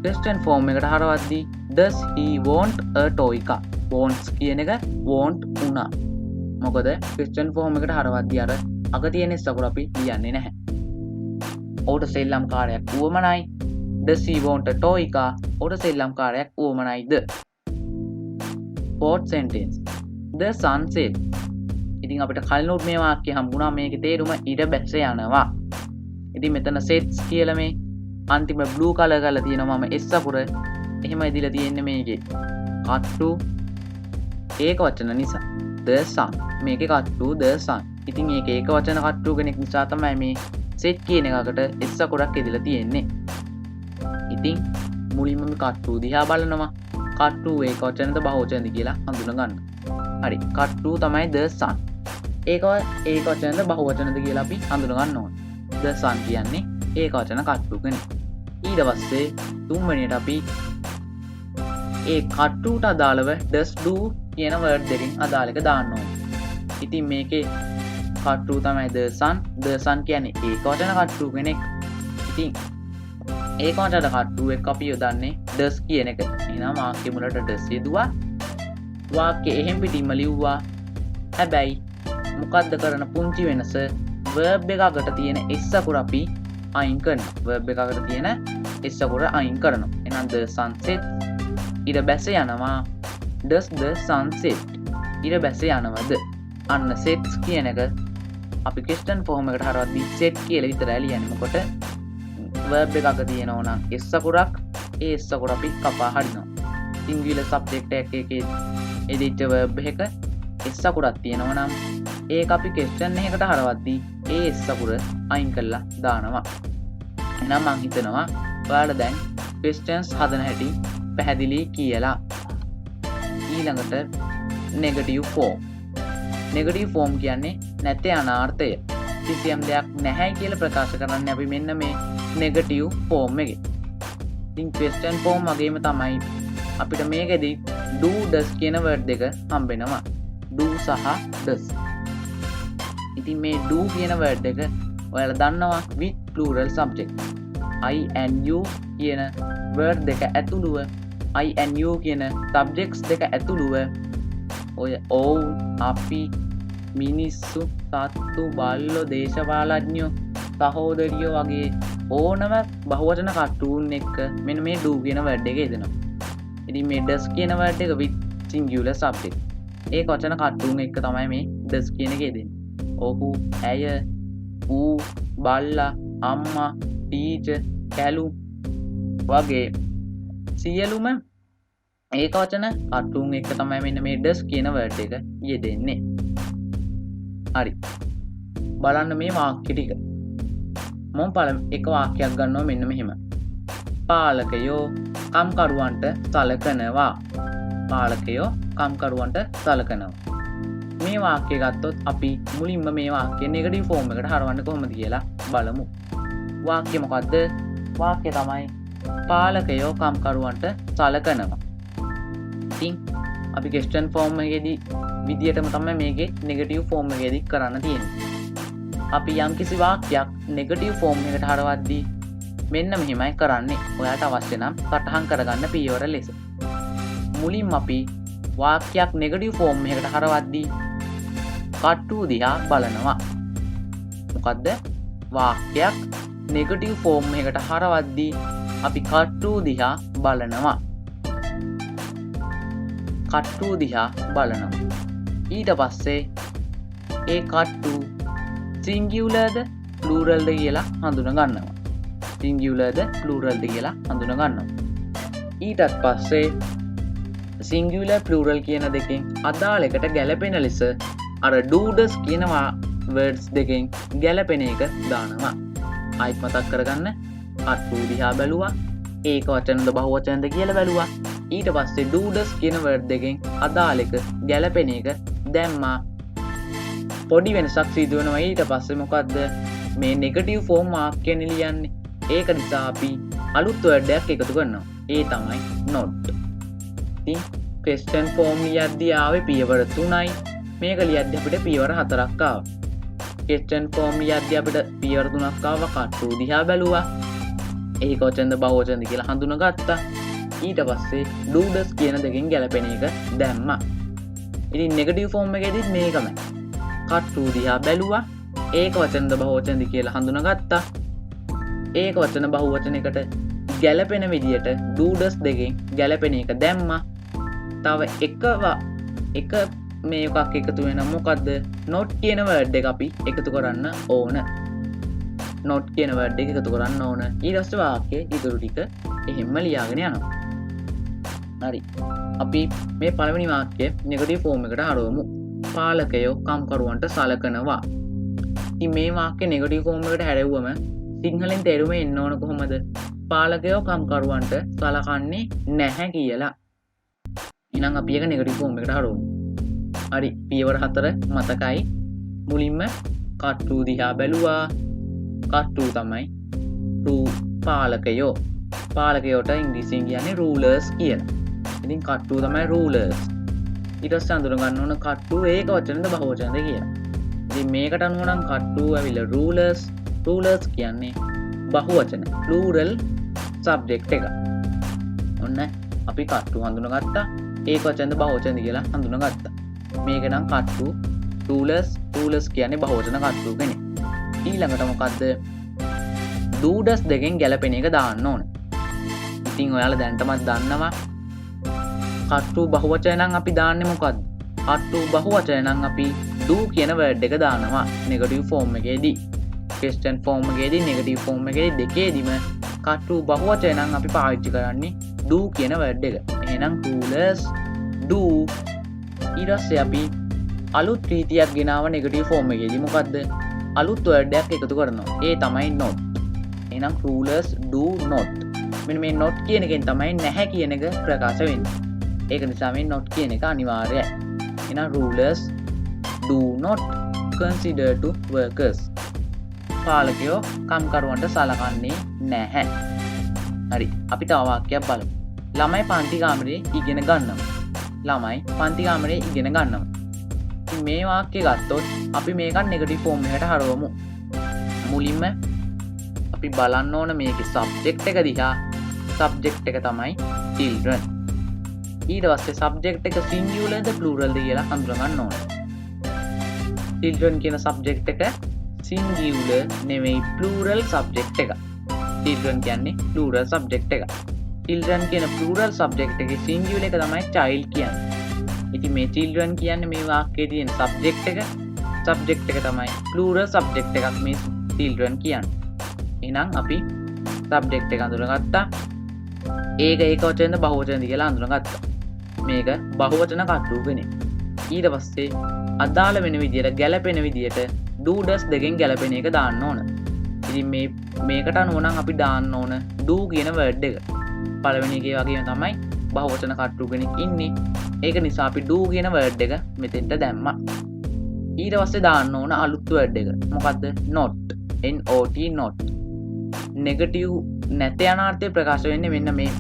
question form එකට හරවද්දී does he want a toy car? wants කියන එක want වුණා. මොකද question form එකට හරවද්දී අර අග තියෙන s අකුර අපි ලියන්නේ නැහැ. ඔහුට සෙල්ලම් කාර්යයක් උවමනයි. does he want a toy car? ඔහුට සෙල්ලම් කාර්යයක් උවමනයිද? fourth sentence. the sun said. ඉතින් අපිට කලිනුත් මේ වාක්‍ය හම්බුණා. මේකේ තේරුම ඊට බැස යනවා. ඉතින් මෙතන sets කියලා මේ අන්තිම blue color කරලා තියෙනවා මම s අකුර. එහෙම ඉදිලා තියෙන්නේ මේකේ. කට්ටු ඒක වචන නිසා. the sun. මේකේ කට්ටු the sun. ඉතින් මේක ඒක වචන කට්ටු කෙනෙක් නිසා තමයි මේ set කියන එකකට s අකුරක් ඉදිලා තියෙන්නේ. ඉතින් මුලින්ම මේ කට්ටු දිහා බලනවා. කට්ටු ඒක වචනද බහුවචනද කියලා හඳුන ගන්න. හරි. කට්ටු තමයි the sun. ඒක වචනද බහුවචනද කියලා අපි හඳුන ගන්න ඕනේ. the sun කියන්නේ ඒක වචන කට්ටු කෙනෙක්. ඊට පස්සේ තුන්වෙනියට අපි ඒ කට්ටුට අදාළව does do කියන word දෙකෙන් අදාළ එක දාන්න ඕනේ. ඉතින් මේකේ කට්ටු තමයි the sun. the sun කියන්නේ ඒක වචන කට්ටු කෙනෙක්. ඉතින් ඒක වචන කට්ටු එක්ක අපි යොදන්නේ does කියන එක. එහෙනම් වාක්‍ය මුලට does යෙදුවා. වාක්‍ය එහෙම් පිටින්ම ලිව්වා. හැබැයි මොකද්ද කරන පුංචි වෙනස? verb එකකට තියෙන s අකුර අපි අයින් කරනවා. verb එකකට තියෙන s අකුර අයින් කරනවා. එහෙනම් the sun set ඊට බැස යනවා. does the sun set ඊට බැස යනවද? අන්න sets කියන එක අපි question form එකට හරවද්දී set කියලා විතරයි ලියන්නේ. මොකට verb එකක තියෙනවා නම් s අකුරක් ඒ s අකුර අපි කපා හරිනවා. singular subject එකේ එදිච්ච verb එක s අකුරක් තියෙනවා නම් ඒක අපි question එකකට හරවද්දී ඒ s අකුර අයින් කරලා දානවා. එහෙනම් මම හිතනවා ඔයාලා දැන් questions හදන හැටි පැහැදිලි කියලා. ඊළඟට negative form. negative form කියන්නේ නැතේ අනාර්ථය. කිසියම් දෙයක් නැහැ කියලා ප්‍රකාශ කරන්නේ අපි මෙන්න මේ negative form එකේ. ඉතින් question form වගේම තමයි අපිට මේකෙදි do does කියන word දෙක හම්බෙනවා. do සහ does. ඉතින් මේ do කියන word එක ඔයාලා දන්නවා with plural subject. I and you කියන word දෙක ඇතුළුව I and you කියන subjects දෙක ඇතුළුව ඔය ඔව් අපි මිනිස්සු සත්තු බල්ලෝ දේශපාලඥයෝ සහෝදරියෝ වගේ ඕනම බහුවචන කට්ටුන් එක්ක මෙන්න මේ do කියන word එක එදෙනවා. ඉතින් මේ does කියන word එක with singular subject. ඒක වචන කට්ටුන් එක්ක තමයි මේ does කියන එක එදෙන්නේ. ඔහු, ඇය, ඌ, බල්ලා, අම්මා, ටීචර්, කැලු වගේ සියලුම ඒක වචන කට්ටුන් එක්ක තමයි මෙන්න මේ does කියන word එක යෙදෙන්නේ. හරි. බලන්න මේ වාක්‍ය ටික. මම එක වාක්‍යයක් ගන්නවා මෙන්න මෙහෙම. පාලකයෝ කම්කරුවන්ට සලකනවා. පාලකයෝ කම්කරුවන්ට සලකනවා. මේ වාක්‍ය ගත්තොත් අපි මුලින්ම මේ වාක්‍ය නෙගටිව් ෆෝම් එකට හරවන්න කොහොමද කියලා බලමු. වාක්‍ය මොකද්ද? වාක්‍ය තමයි පාලකයෝ කම්කරුවන්ට සලකනවා. ඉතින් අපි ක්වෙස්චන් ෆෝම් එකේදී විදියටම තමයි මේකේ නෙගටිව් ෆෝම් එකේදී කරන්න තියෙන්නේ. අපි යම්කිසි වාක්‍යයක් නෙගටිව් ෆෝම් එකට හරවද්දී මෙන්න මෙහෙමයි කරන්නේ. ඔයාලට අවශ්‍ය නම් සටහන් කරගන්න පියවර ලෙස. මුලින්ම අපි වාක්‍යයක් නෙගටිව් ෆෝම් එකකට හරවද්දී කට්ටු දිහා බලනවා. මොකද්ද? වාක්‍යයක් නෙගටිව් ෆෝම් එකකට හරවද්දී අපි කට්ටු දිහා බලනවා. කට්ටු දිහා බලනවා. ඊට පස්සේ ඒ කට්ටු සිංගියුලර්ද ප්ලූරල්ද කියලා හඳුන ගන්නවා. සිංගියුලර්ද ප්ලූරල්ද කියලා හඳුන ගන්නවා. ඊටත් පස්සේ සිංගියුලර් ප්ලූරල් කියන දෙකෙන් අදාළ එකට ගැලපෙන ලෙස අර ඩූඩස් කියන වර්ඩ්ස් දෙකෙන් ගැලපෙන එක දානවා. ආයිත් මතක් කරගන්න. කට්ටු දිහා බැලුවා. ඒක වචනද බහුවචනද කියලා බැලුවා. ඊට පස්සේ ඩූඩස් කියන වර්ඩ් දෙකෙන් අදාළ එක ගැලපෙන එක දැම්මා. පොඩි වෙනසක් සිදු වෙනවා. ඊට පස්සේ මොකද්ද? මේ නෙගටිව් ෆෝම් වාක්‍යනේ ලියන්නේ. ඒක නිසා අපි අලුත් වර්ඩ් එකක් එකතු කරනවා. ඒ තමයි not. ඉතින් ක්වෙස්චන් ෆෝම් ලියද්දී ආවේ පියවර 3යි. මේක ලියද්දී අපිට පියවර 4ක් ආවා. ක්වෙස්චන් ෆෝම් ලියද්දී අපිට පියවර 3ක් ආවා. කට්ටු දිහා බැලුවා. ඒක වචනද බහුවචනද කියලා හඳුනගත්තා. ඊට පස්සේ ඩූඩස් කියන දෙකෙන් ගැලපෙන එක දැම්මා. ඉතින් නෙගටිව් ෆෝම් එකේදීත් මේකමයි. කට්ටු දිහා බැලුවා. ඒක වචනද බහුවචනද කියලා හඳුනගත්තා. ඒක වචන බහුවචනයකට ගැලපෙන විදියට ඩූඩස් දෙකෙන් ගැලපෙන එක දැම්මා. තව එක මේ එකක් එකතු වෙන මොකද්ද? not කියන වර්ඩ් එක අපි එකතු කරන්න ඕන. not කියන වර්ඩ් එක එකතු කරන්න ඕන. ඊට පස්සේ වාක්‍යයේ ඉතුරු ටික එහෙම්ම ලියාගෙන යනවා. හරි. අපි මේ පළවෙනි වාක්‍යය නෙගටිව් ෆෝම් එකට හරවමු. පාලකයෝ කම්කරුවන්ට සලකනවා. ඉතින් මේ වාක්‍ය නෙගටිව් ෆෝම් එකට හැරෙව්වම සිංහලෙන් තේරුම එන්න ඕන කොහොමද? පාලකයෝ කම්කරුවන්ට සලකන්නේ නැහැ කියලා. එහෙනම් අපි එක නෙගටිව් ෆෝම් එකට හරවමු. හරි. පියවර 4 මතකයි. මුලින්ම කට්ටු දිහා බැලුවා. කට්ටු තමයි පාලකයෝ. පාලකයෝට ඉංග්‍රීසියෙන් කියන්නේ rulers කියලා. ඉතින් කට්ටු තමයි rulers. ඊට පස්සේ අඳුර ගන්න ඕන කට්ටු ඒක වචනද බහුවචනද කියලා. ඉතින් මේකට අනුව නම් කට්ටු ඇවිල්ලා rulers. rulers කියන්නේ බහුවචන. plural subject එක. ඔන්න අපි කට්ටු හඳුනගත්තා. ඒක වචනද බහුවචනද කියලා හඳුනගත්තා. මේක නම් කට්ටු rulers. rulers කියන්නේ බහුවචන කට්ටු කෙනෙක්. ඊළඟට මොකද්ද? ඩූඩස් දෙකෙන් ගැලපෙන එක දාන්න ඕන. ඉතින් ඔයාලා දැන්ටමත් දන්නවා කට්ටු බහුවචන නම් අපි දාන්නේ මොකද්ද? කට්ටු බහුවචන නම් අපි do කියන වර්ඩ් එක දානවා නෙගටිව් ෆෝම් එකේදී. ක්වෙස්චන් ෆෝම් එකේදී නෙගටිව් ෆෝම් එකේදී දෙකේදීම කට්ටු බහුවචන නම් අපි පාවිච්චි කරන්නේ do කියන වර්ඩ් එක. එහෙනම් rulers do. ඊට පස්සේ අපි අලුත් රීතියක් ගෙනාව නෙගටිව් ෆෝම් එකේදී මොකද්ද? අලුත් වර්ඩ් එකක් එකතු කරනවා. ඒ තමයි not. එහෙනම් rulers do not. මෙන්න මේ not කියන එකෙන් තමයි නැහැ කියන එක ප්‍රකාශ වෙන්නේ. ඒක නිසා මේ not කියන එක අනිවාර්යයි. එහෙනම් rulers do not consider to workers. පාලකයෝ කම්කරුවන්ට සලකන්නේ නැහැ. හරි. අපි තව වාක්‍යයක් බලමු. ළමයි පන්ති කාමරේ ඉගෙන ගන්නවා. ළමයි පන්ති කාමරේ ඉගෙන ගන්නවා. මේ වාක්‍ය ගත්තොත් අපි මේකත් නෙගටිව් ෆෝම් එකට හරවමු. මුලින්ම අපි බලන්න ඕන මේකේ සබ්ජෙක්ට් එක දිහා. සබ්ජෙක්ට් එක තමයි children. ඊට පස්සේ සබ්ජෙක්ට් එක සිංගියුලර්ද ප්ලූරල්ද කියලා හඳුනගන්න ඕන. children කියන සබ්ජෙක්ට් එක සිංගියුලර් නෙමෙයි ප්ලූරල් සබ්ජෙක්ට් එක. children කියන්නේ ප්ලූරල් සබ්ජෙක්ට් එක. children කියන ප්ලූරල් සබ්ජෙක්ට් එකේ සිංගියුලර් එක තමයි child කියන්නේ. ඉතින් මේ children කියන්නේ මේ වාක්‍යයේ තියෙන සබ්ජෙක්ට් එක. සබ්ජෙක්ට් එක තමයි ප්ලූරල් සබ්ජෙක්ට් එකක් මේ children කියන්නේ. එහෙනම් අපි සබ්ජෙක්ට් එක අඳුනගත්තා. ඒක වචනද බහුවචනද කියලා අඳුනගත්තා. මේක බහුවචන කට්ටු කෙනෙක්. ඊට පස්සේ අදාළ වෙන විදියට ගැලපෙන විදියට ඩූඩස් දෙකෙන් ගැලපෙන එක දාන්න ඕන. ඉතින් මේකට අනුව නම් අපි දාන්න ඕන do කියන වර්ඩ් එක. පළවෙනි එකේ වගේම තමයි බහුවචන කට්ටු කෙනෙක් ඉන්නේ. ඒක නිසා අපි do කියන වර්ඩ් එක මෙතෙන්ට දැම්මා. ඊට පස්සේ දාන්න ඕන අලුත් වර්ඩ් එක. මොකද්ද? not. not not. නෙගටිව් නැති අනාර්ථය ප්‍රකාශ වෙන්නේ මෙන්න මේ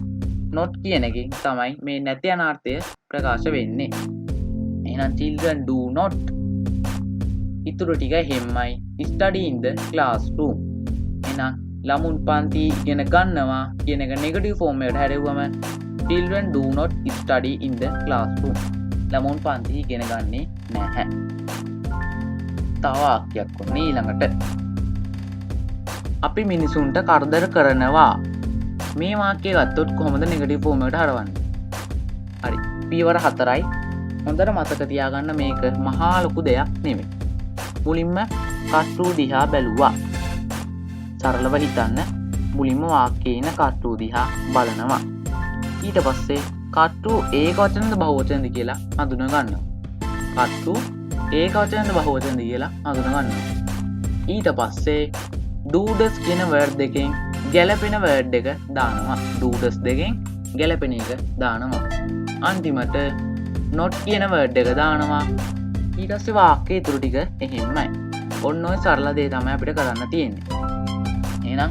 not කියන එකෙන් තමයි මේ නැති අනාර්ථය ප්‍රකාශ වෙන්නේ. එහෙනම් children do not. ඉතුරු ටික හැමයි study in the classroom. එහෙනම් ළමුන් පන්ති ඉගෙන ගන්නවා කියන එක නෙගටිව් ෆෝම් එකට හැරෙව්වම children do not study in the classroom. ළමුන් පන්ති ඉගෙන ගන්නේ නැහැ. තව වාක්‍යයක් වුණ ඊළඟට අපි මිනිසුන්ට කරදර කරනවා. මේ වාක්‍යය ගත්තොත් කොහොමද නෙගටිව් ෆෝම් එකට හරවන්නේ? හරි. පියවර 4යි. හොඳට මතක තියාගන්න මේක මහා ලොකු දෙයක් නෙමෙයි. මුලින්ම කට්ටු දිහා බැලුවා. සරලව හිතන්න. මුලින්ම වාක්‍යයේ ඉන්න කට්ටු දිහා බලනවා. ඊට පස්සේ කට්ටු ඒකවචනද බහුවචනද කියලා හඳුනා ගන්නවා. කට්ටු ඒකවචනද බහුවචනද කියලා හඳුනා ගන්නවා. ඊට පස්සේ doodles කියන වර්ඩ් දෙකෙන් ගැලපෙන වර්ඩ් එක දානවා. doodles දෙකෙන් ගැලපෙන එක දානවා. අන්තිමට not කියන වර්ඩ් එක දානවා. ඊට පස්සේ වාක්‍යයේ ඉතුරු ටික එහෙමයි. ඔන්න ඔය සරල දේ තමයි අපිට කරන්න තියෙන්නේ. එහෙනම්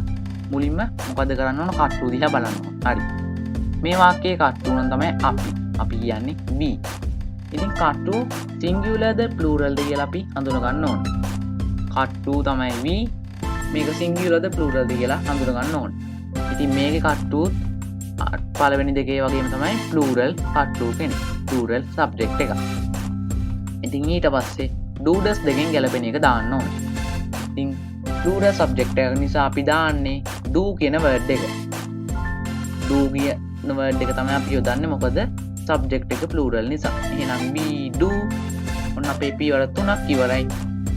මුලින්ම මොකද කරන්න ඕන? කට්ටු දිහා බලන්න ඕන. හරි. මේ වාක්‍යයේ කට්ටු නම් තමයි අපි කියන්නේ we. ඉතින් කට්ටු සිංගියුලර්ද ප්ලූරල්ද කියලා අපි හඳුනා ගන්න ඕන. කට්ටු තමයි we. මේක සිංගියුලර්ද ප්ලූරල්ද කියලා හඳුනා ගන්න ඕන. ඉතින් මේකේ කට්ටුත් පළවෙනි දෙකේ වගේම තමයි ප්ලූරල් කට්ටු කෙනෙක්. ප්ලූරල් සබ්ජෙක්ට් එක. ඉතින් ඊට පස්සේ doodles දෙකෙන් ගැලපෙන එක දාන්න ඕන. ඉතින් plural subject එක නිසා අපි දාන්නේ do කියන word එක. do කියන word එක තමයි අපි යොදන්නේ මොකද subject එක plural නිසා. එහෙනම් we do. ඔන්න අපේ පියවර 3ක් ඉවරයි.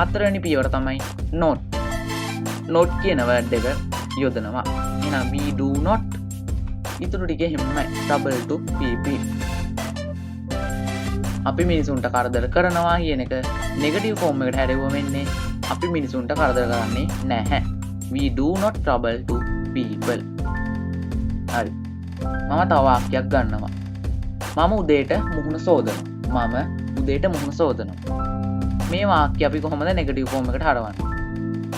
හතරවෙනි පියවර තමයි not. not කියන word එක යොදනවා. එහෙනම් we do not. ඉතුරු ටික හැමයි double to pp. අපි මිනිසුන්ට කරදර කරනවා කියන එක නෙගටිව් ෆෝම් එකට හැරෙවුවම එන්නේ අපි මිනිසුන්ට කරදර කරන්නේ නැහැ. We do not trouble to people. හරි. මම තව වාක්‍යයක් ගන්නවා. මම උදේට මුහුණ සෝදනවා. මම උදේට මුහුණ සෝදනවා. මේ වාක්‍ය අපි කොහොමද නෙගටිව් ෆෝම් එකට හරවන්නේ?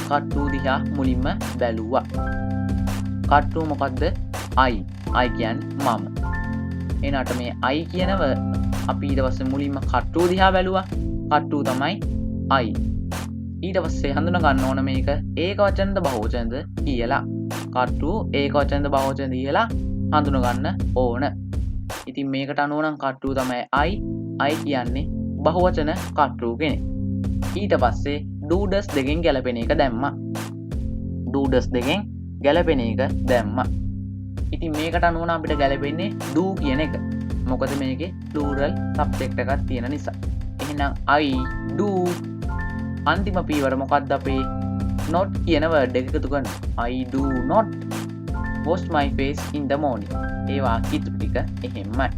කට්ටු දිහා මුලින්ම බැලුවා. කට්ටු මොකද්ද? I. I කියන්නේ මම. එනට මේ I කියනව අපි ඊට පස්සේ මුලින්ම කට්ටු දිහා බැලුවා. කට්ටු තමයි I. ඊට පස්සේ හඳුනා ගන්න ඕන මේක ඒකවචනද බහුවචනද කියලා. කට්ටු ඒකවචනද බහුවචනද කියලා හඳුනා ගන්න ඕන. ඉතින් මේකට අනුව නම් කට්ටු තමයි I කියන්නේ බහුවචන කට්ටු කෙනෙක්. ඊට පස්සේ doodles දෙකෙන් ගැලපෙන එක දැම්මා. doodles දෙකෙන් ගැලපෙන එක දැම්මා. ඉතින් මේකට අනුව නම් අපිට ගැලපෙන්නේ do කියන එක. මොකද මේකේ plural subject එකක් තියෙන නිසා. එහෙනම් I do. අන්තිම පියවර මොකක්ද අපේ? not කියන word එක එකතු කරන්න. I do not wash my face in the morning. ඒ වාක්‍ය ටික එහෙමයි.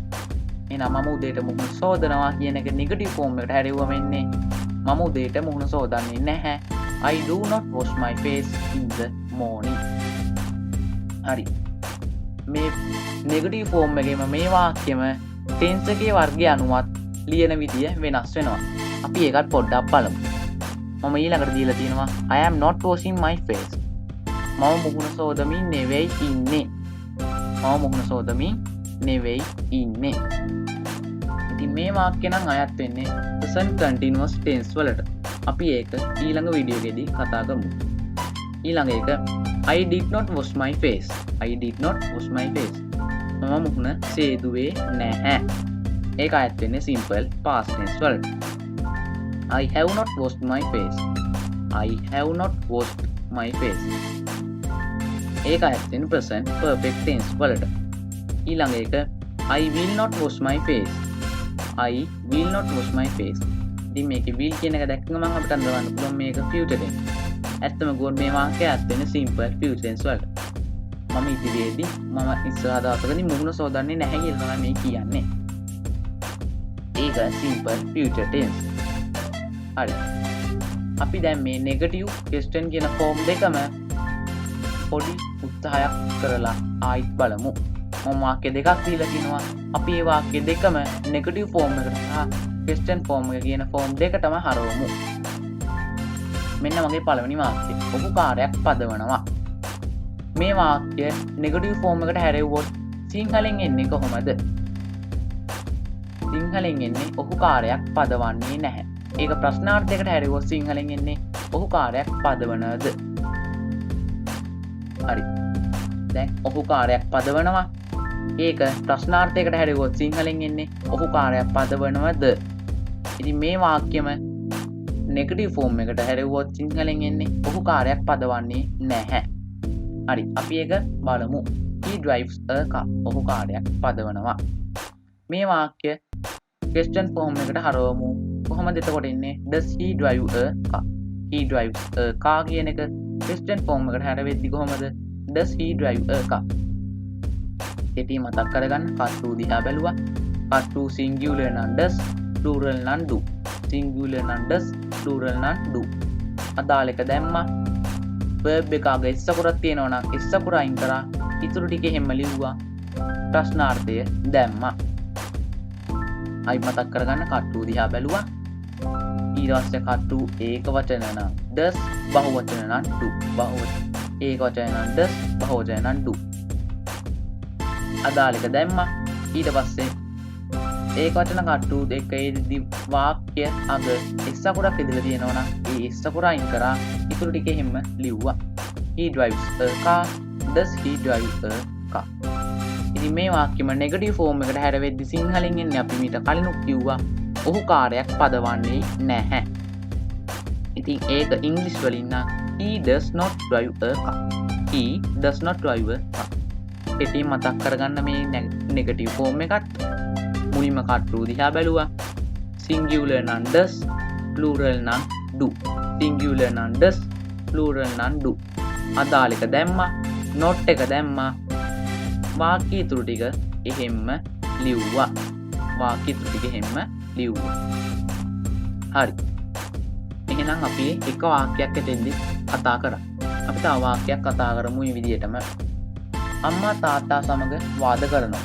එහෙනම් මම උදේට මුහුණ සෝදනවා කියන එක නෙගටිව් ෆෝම් එකට හැරෙවුවම එන්නේ මම උදේට මුහුණ සෝදන්නේ නැහැ. I do not wash my face in the morning. හරි. මේ නෙගටිව් ෆෝම් එකේම මේ වාක්‍යෙම ටෙන්ස් එකේ වර්ගය අනුවත් ලියන විදිය වෙනස් වෙනවා. අපි ඒකත් පොඩ්ඩක් බලමු. මම ඊළඟට දීලා තියෙනවා I am not washing my face. මම මුහුණ සෝදමින් නෙවෙයි ඉන්නේ. මම මුහුණ සෝදමින් නෙවෙයි ඉන්නේ. ඉතින් මේ වාක්‍ය නම් අයත් වෙන්නේ present continuous tense වලට. අපි ඒක ඊළඟ වීඩියෝ එකේදී කතා කරමු. ඊළඟ එක I did not wash my face. I did not wash my face. මම මුහුණ සේදුවේ නැහැ. ඒක අයත් වෙන්නේ simple past tense වලට. I have not washed my face. I have not washed my face. ඒක අයත් වෙන්නේ present perfect tense වලට. ඊළඟ එක I will not wash my face. I will not wash my face. ඉතින් මේකේ will කියන එක දැක්කම මම අපිට අඳවන්න පුළුවන් මේක future tense. ඇත්තම ගොඩ මේ වාක්‍යය අයත් වෙන්නේ simple future tense වලට. මම ඉදිරියේදී මම ඉස්සරහ දවසකදී මුහුණ සෝදන්නේ නැහැ කියලා තමයි මේ කියන්නේ. ඒක simple future tense. හරි. අපි දැන් මේ negative question කියන form දෙකම පොඩි උත්සාහයක් කරලා ආයිත් බලමු. මම වාක්‍ය දෙකක් දීලා තිනවා. අපි මේ වාක්‍ය දෙකම නෙගටිව් ෆෝම් එකට සහ ක්වෙස්චන් ෆෝම් එක කියන ෆෝම් දෙකටම හරවමු. මෙන්න මගේ පළවෙනි වාක්‍යය. ඔහු කාර්යයක් පදවනවා. මේ වාක්‍ය නෙගටිව් ෆෝම් එකට හැරෙව්වොත් සිංහලෙන් එන්නේ කොහොමද? සිංහලෙන් එන්නේ ඔහු කාර්යයක් පදවන්නේ නැහැ. ඒක ප්‍රශ්නාර්ථයකට හැරෙව්වොත් සිංහලෙන් එන්නේ ඔහු කාර්යයක් පදවනද? හරි. දැන් ඔහු කාර්යයක් පදවනවා. ඒක ප්‍රශ්නාර්ථයකට හැරෙව්වොත් සිංහලෙන් එන්නේ ඔහු කාර්යයක් පදවනවද? ඉතින් මේ වාක්‍යෙම නෙගටිව් ෆෝම් එකට හැරෙව්වොත් සිංහලෙන් එන්නේ ඔහු කාර්යයක් පදවන්නේ නැහැ. හරි. අපි ඒක බලමු. He drives a car. ඔහු කාර්යයක් පදවනවා. මේ වාක්‍ය question form එකට හරවමු. කොහොමද එතකොට එන්නේ? Does he drive a car? He drives a car කියන එක question form එකට හැරෙද්දි කොහොමද? Does he drive a car? ඒටි මතක් කරගන්න. කට්ටු දිහා බැලුවා. කට්ටු singular නම් does, plural නම් do. singular නම් does, plural නම් do. අදාළ එක දැම්මා. verb එක අග s අකුරක් තියෙනවා නම් s අකුර අයින් කරා. ඉතුරු ටික හැම ලිව්වා. ප්‍රශ්නාර්ථය දැම්මා. අයි මතක් කරගන්න. කට්ටු දිහා බැලුවා. ඊට පස්සේ කට්ටු ඒක වචන නම් does, බහුවචන නම් do. බහුවචන ඒක වචන නම් does, බහුවචන නම් do. අදාළ එක දැම්මා. ඊට පස්සේ ඒක වචන කට්ටු දෙකේදී වාක්‍ය අග s අකුරක් ඉදලා තියෙනවා නම් ඒ s අකුර අයින් කරා. ඉතුරු ටික හැම ලිව්වා. He drives a car. Does he drive a car? ඉතින් මේ වාක්‍යෙම නෙගටිව් ෆෝම් එකට හැරෙද්දි සිංහලෙන් එන්නේ අපි මීට කලිනුත් කිව්වා ඔහු කාර්යයක් පදවන්නේ නැහැ. ඉතින් ඒක ඉංග්‍රීසි වලින් නම් he does not drive a car. He does not drive a car. ඉතින් මතක් කරගන්න මේ නෙගටිව් ෆෝම් එකත් මුලින්ම කට්ටු දිහා බැලුවා. singular නම් does, plural නම් do. singular නම් does, plural නම් do. අදාළ එක දැම්මා. not එක දැම්මා. වාක්‍ය ඉතුරු ටික එහෙම්ම ලිව්වා. වාක්‍ය ඉතුරු ටික එහෙම්ම ලිව්වා. හරි. එහෙනම් අපි එක වාක්‍යයක් එතෙන්දි කතා කරා. අපි තව වාක්‍යයක් කතා කරමු මේ විදිහටම. අම්මා තාත්තා සමග වාද කරනවා.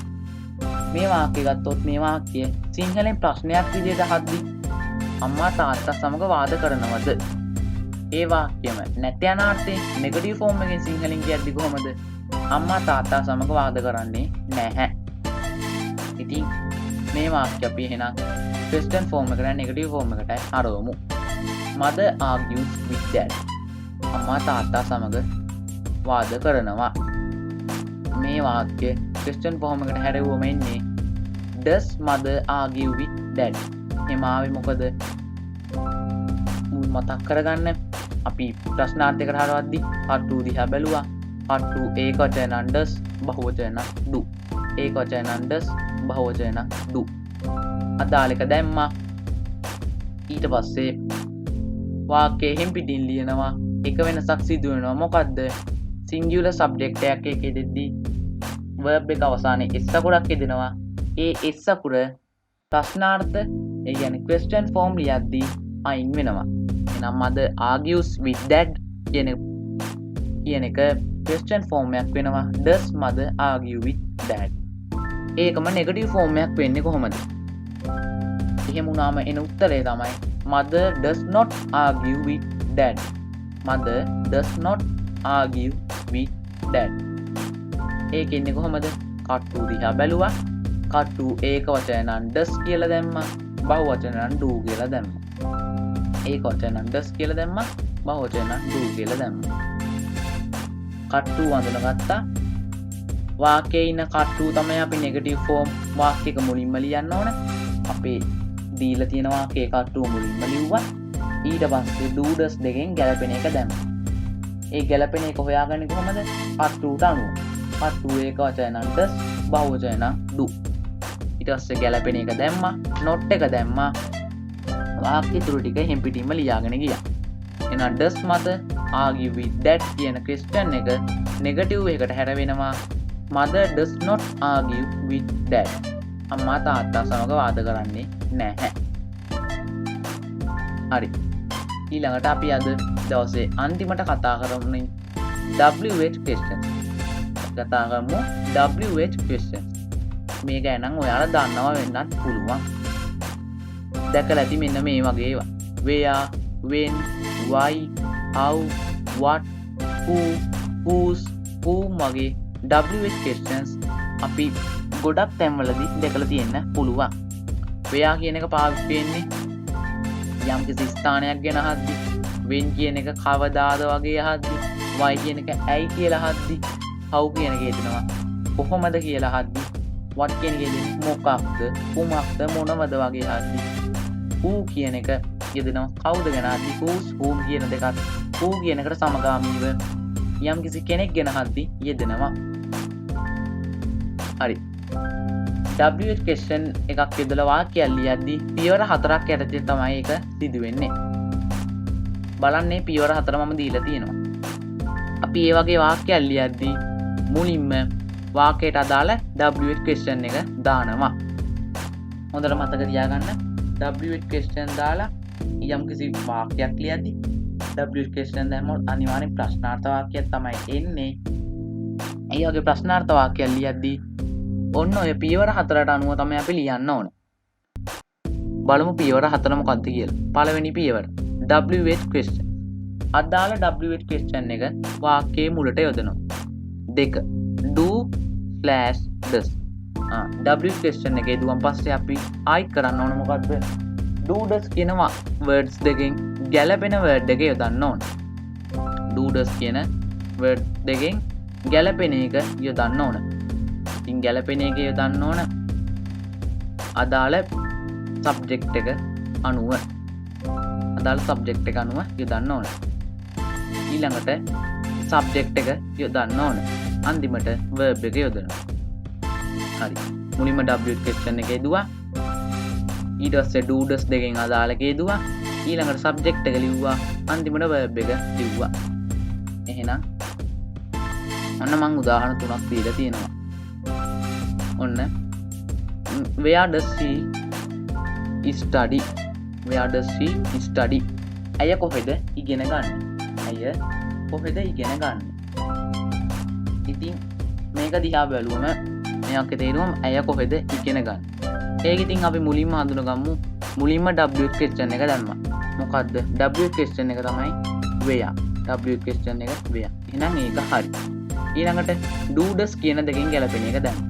මේ වාක්‍ය ගත්තොත් මේ වාක්‍ය සිංහලෙන් ප්‍රශ්නයක් විදිහට අහද්දි අම්මා තාත්තා සමග වාද කරනවද? ඒ වාක්‍යම නැත්නම් අනාර්ථයෙන් නෙගටිව් ෆෝම් එකෙන් සිංහලෙන් කියද්දි කොහොමද? අම්මා තාත්තා සමග වාද කරන්නේ නැහැ. ඉතින් මේ වාක්‍ය අපි එහෙනම් question form එකට නෙගටිව් ෆෝම් එකට හරවමු. Mother argues with dad. අම්මා තාත්තා සමග වාද කරනවා. මේ වාක්‍ය question form එකට හැරෙවුවම එන්නේ does mother argue with dad? එහෙම ආවේ මොකද? මතක් කරගන්න. අපි ප්‍රශ්නාර්ථයකට හරවද්දි කට්ටු දිහා බැලුවා. කට්ටු ඒක වචන නම් does, බහුවචන නම් do. ඒක වචන නම් does, බහුවචන නම් do. අදාළ එක දැම්මා. ඊට පස්සේ වාක්‍යයෙන් හිම් පිටින් ලියනවා. එක වෙනසක් සිදු වෙනවා. මොකද්ද? singular subject එකක් එකෙදෙද්දී verb එක අවසානයේ s අකුරක් යෙදෙනවා. ඒ s අකුර ප්‍රශ්නාර්ථ ඒ කියන්නේ question form ලියද්දී අයින් වෙනවා. එහෙනම් mother argues with dad කියන එක question form එකක් වෙනවා. does mother argue with dad? ඒකම නෙගටිව් ෆෝම් එකක් වෙන්නේ කොහොමද? එහෙම වුණාම එන උත්තරය තමයි mother does not argue with dad. mother does not argue with dad. ඒක ඉන්නේ කොහොමද? කට්ටු දිහා බැලුවා. කට්ටු ඒක වචන නම් does කියලා දැම්මා. බහුවචන නම් do කියලා දැම්මා. ඒක වචන නම් does කියලා දැම්මා. බහුවචන නම් do කියලා දැම්මා. කට්ටු අඳුනගත්තා. වාක්‍යයේ ඉන්න කට්ටු තමයි අපි නෙගටිව් ෆෝම් වාක්‍යයක මුලින්ම ලියන්න ඕන. අපේ දීලා තියෙන වාක්‍යයේ කට්ටු මුලින්ම ලිව්වා. ඊට පස්සේ do does දෙකෙන් ගැලපෙන එක දැම්මා. ඒ ගැලපෙන එක හොයාගන්නේ කොහොමද? කට්ටුට අනුව. කට්ටු ඒක වචන නම් does, බහුවචන නම් do. ඊට පස්සේ ගැලපෙන එක දැම්මා. not එක දැම්මා. වාක්‍ය ඉතුරු ටික හැම් පිටින්ම ලියාගෙන ගියා. එහෙනම් does mother argue with dad කියන question එක නෙගටිව් එකකට හැරවෙනවා. mother does not argue with dad. අම්මා තාත්තා සමග වාද කරන්නේ නැහැ. හරි. ඊළඟට අපි අද දවසේ අන්තිමට කතා කරන්නේ WH questions. කතා කරමු WH questions. මේ ගැන නම් ඔයාලා දන්නවා වෙන්නත් පුළුවන්. දැකලා ඇති මෙන්න මේ වගේ ඒවා. Where, when, why, how, what, who, whose, whom වගේ WH questions අපි ගොඩක් තැන්වලදී දැකලා තියෙන්න පුළුවන්. where කියන එක පාවිච්චි වෙන්නේ යම් කිසි ස්ථානයක් ගැන අහද්දි, when කියන එක කවදාද වගේ අහද්දි, why කියන එක ඇයි කියලා අහද්දි, how කියන එක එතනවා කොහොමද කියලා අහද්දි, what කියන එක එන්නේ මොකක්ද, කුමක්ද, මොනවද වගේ අහද්දි, who කියන එක යෙදෙනවා කවුද ගැන අහද්දි, whose, whom කියන දෙකත් who කියන එකට සමගාමීව යම් කිසි කෙනෙක් ගැන අහද්දි යෙදෙනවා. හරි. WH question එකක් යොදලා වාක්‍යයක් ලියද්දී පියවර 4ක් යටතේ තමයි ඒක සිදු වෙන්නේ. බලන්නේ පියවර 4 මම දීලා තියෙනවා. අපි මේ වගේ වාක්‍යයක් ලියද්දී මුලින්ම වාක්‍යයට අදාළ WH question එක දානවා. හොඳට මතක තියාගන්න WH question දාලා යම් කිසි වාක්‍යයක් ලියද්දී WH question දැම්මොත් අනිවාර්යෙන් ප්‍රශ්නාර්ථ වාක්‍යයක් තමයි එන්නේ. ඒ වගේ ප්‍රශ්නාර්ථ වාක්‍යයක් ලියද්දී ඔන්න ඔය පියවර 4ට අනුව තමයි අපි ලියන්න ඕන. බලමු පියවර 4 මොකක්ද කියලා. පළවෙනි පියවර WH question. අදාළ WH question එක වාක්‍යයේ මුලට යොදනවා. 2 do/does. WH question එකේ දුවන් පස්සේ අපි ආයි කරන්න ඕන මොකද්ද? do does කියන words දෙකෙන් ගැලපෙන word එක යොදන්න ඕන. do does කියන word දෙකෙන් ගැලපෙන එක යොදන්න ඕන. ඉතින් ගැලපෙන එක යොදන්න ඕන අදාළ සබ්ජෙක්ට් එක අනුව. අදාළ සබ්ජෙක්ට් එක අනුව යොදන්න ඕන. ඊළඟට සබ්ජෙක්ට් එක යොදන්න ඕන. අන්තිමට verb එක යොදනවා. හරි. මුලින්ම WH question එක යෙදුවා. ඊට පස්සේ do does දෙකෙන් අදාළ එක යෙදුවා. ඊළඟට සබ්ජෙක්ට් එක ලිව්වා. අන්තිමට verb එක ලිව්වා. එහෙනම් ඔන්න මම උදාහරණ 3ක් දීලා තියෙනවා. ඔන්න where does he study? Where does he study? ඇය කොහෙද ඉගෙන ගන්න? ඇය කොහෙද ඉගෙන ගන්න? ඉතින් මේක දිහා බැලුවම මෙයක් තේරුම ඇය කොහෙද ඉගෙන ගන්න. ඒක ඉතින් අපි මුලින්ම හඳුනගමු. මුලින්ම WH question එක දැම්මා. මොකද්ද? WH question එක තමයි where. WH question එක where. එහෙනම් ඒක හරි. ඊළඟට do does කියන දෙකෙන් ගැලපෙන එක දැම්මා.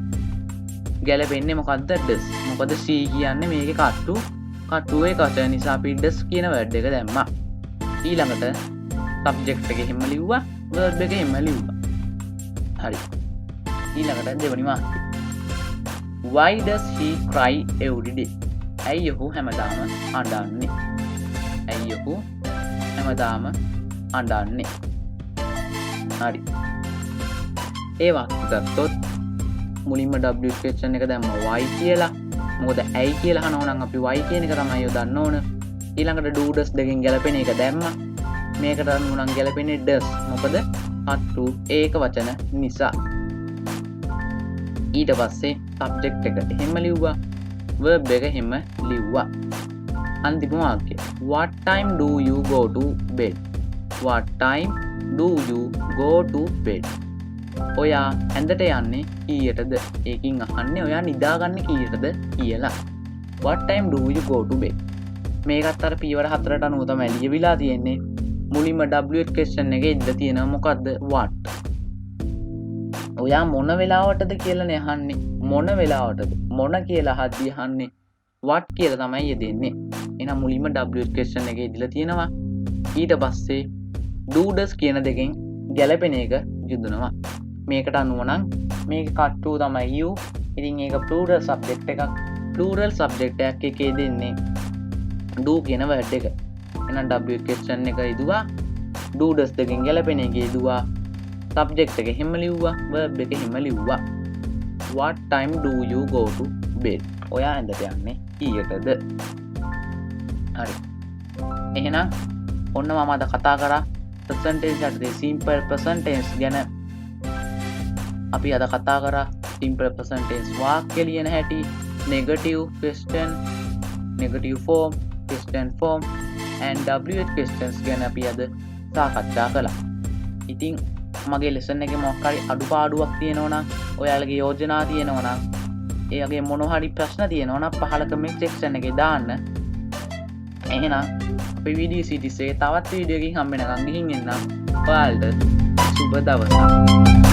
ගැලපෙන්නේ මොකද්ද? does. මොකද C කියන්නේ මේකේ කට්ටුවේ කට නිසා අපි does කියන word එක දැම්මා. ඊළඟට subject එක එහෙම ලිව්වා, verb එක එහෙම ලිව්වා. හරි. ඊළඟට දෙවෙනි වාක්‍යය. Why does he cry every day? ඇයි ඔහු හැමදාම අඬන්නේ? ඇයි ඔහු හැමදාම අඬන්නේ? හරි. ඒ වාක්‍ය ගත්තොත් මුලින්ම WH question එක දැම්ම why කියලා. මොකද ඇයි කියලා අහනවා නම් අපි why කියන එක තමයි යොදන්න ඕන. ඊළඟට do does දෙකෙන් ගැලපෙන එක දැම්මා. මේකට අනුව නම් ගැලපෙන්නේ does. මොකද අට්ටු ඒක වචන නිසා. ඊට පස්සේ subject එක එහෙම ලිව්වා. verb එක එහෙම ලිව්වා. අන්තිම වාක්‍යය. What time do you go to bed? What time do you go to bed? ඔයා ඇඳට යන්නේ කීයටද? ඒකින් අහන්නේ ඔයා නිදාගන්නේ කීයටද කියලා. What time do you go to bed? මේකත් අර පියවර 4ට අනුව තමයි ලියවිලා තියෙන්නේ. මුලින්ම WH question එකේ ඉඳලා තියෙනවා මොකද්ද? what. ඔයා මොන වෙලාවටද කියලානේ අහන්නේ. මොන වෙලාවටද? මොන කියලා අහද්දී අහන්නේ what කියලා තමයි යෙදෙන්නේ. එහෙනම් මුලින්ම WH question එකේ ඉඳලා තියෙනවා. ඊට පස්සේ do does කියන දෙකෙන් ගැලපෙන එක යොදනවා. මේකට අනුව නම් මේක කට්ටුව තමයි you. ඉතින් ඒක plural subject එකක්. plural subject එකක් එකේ දෙන්නේ do කියන word එක. එහෙනම් WH question එක ඉදුවා. do does දෙකෙන් ගැලපෙන එක ඉදුවා. subject එක එහෙම ලිව්වා. verb එක එහෙම ලිව්වා. What time do you go to bed? ඔයා ඇඳට යන්නේ කීයටද? හරි. එහෙනම් ඔන්න මම අද කතා කරා present tense යටතේ simple present tense ගැන. අපි අද කතා කරා simple present tense වාක්‍ය ලියන හැටි, negative question, negative form, question form and WH questions ගැන අපි අද සාකච්ඡා කළා. ඉතින් මගේ ලෙසන් එක මොක්කාරි අඩුපාඩුවක් තියෙනවනම් ඔයාලගේ යෝජනා තියෙනවනම් ඒගේ මොනොහරි ප්‍රශ්න තියෙනවනම් පහල කමෙන්ට් සෙක්ෂන් එකේ දාන්න. එහෙනම් අපේ වීඩියෝ සීරීස් එකේ තවත් වීඩියෝ එකකින් හම්බ වෙනකන් ගිහින් එන්නම්. ඔයාලට සුබ දවසක්.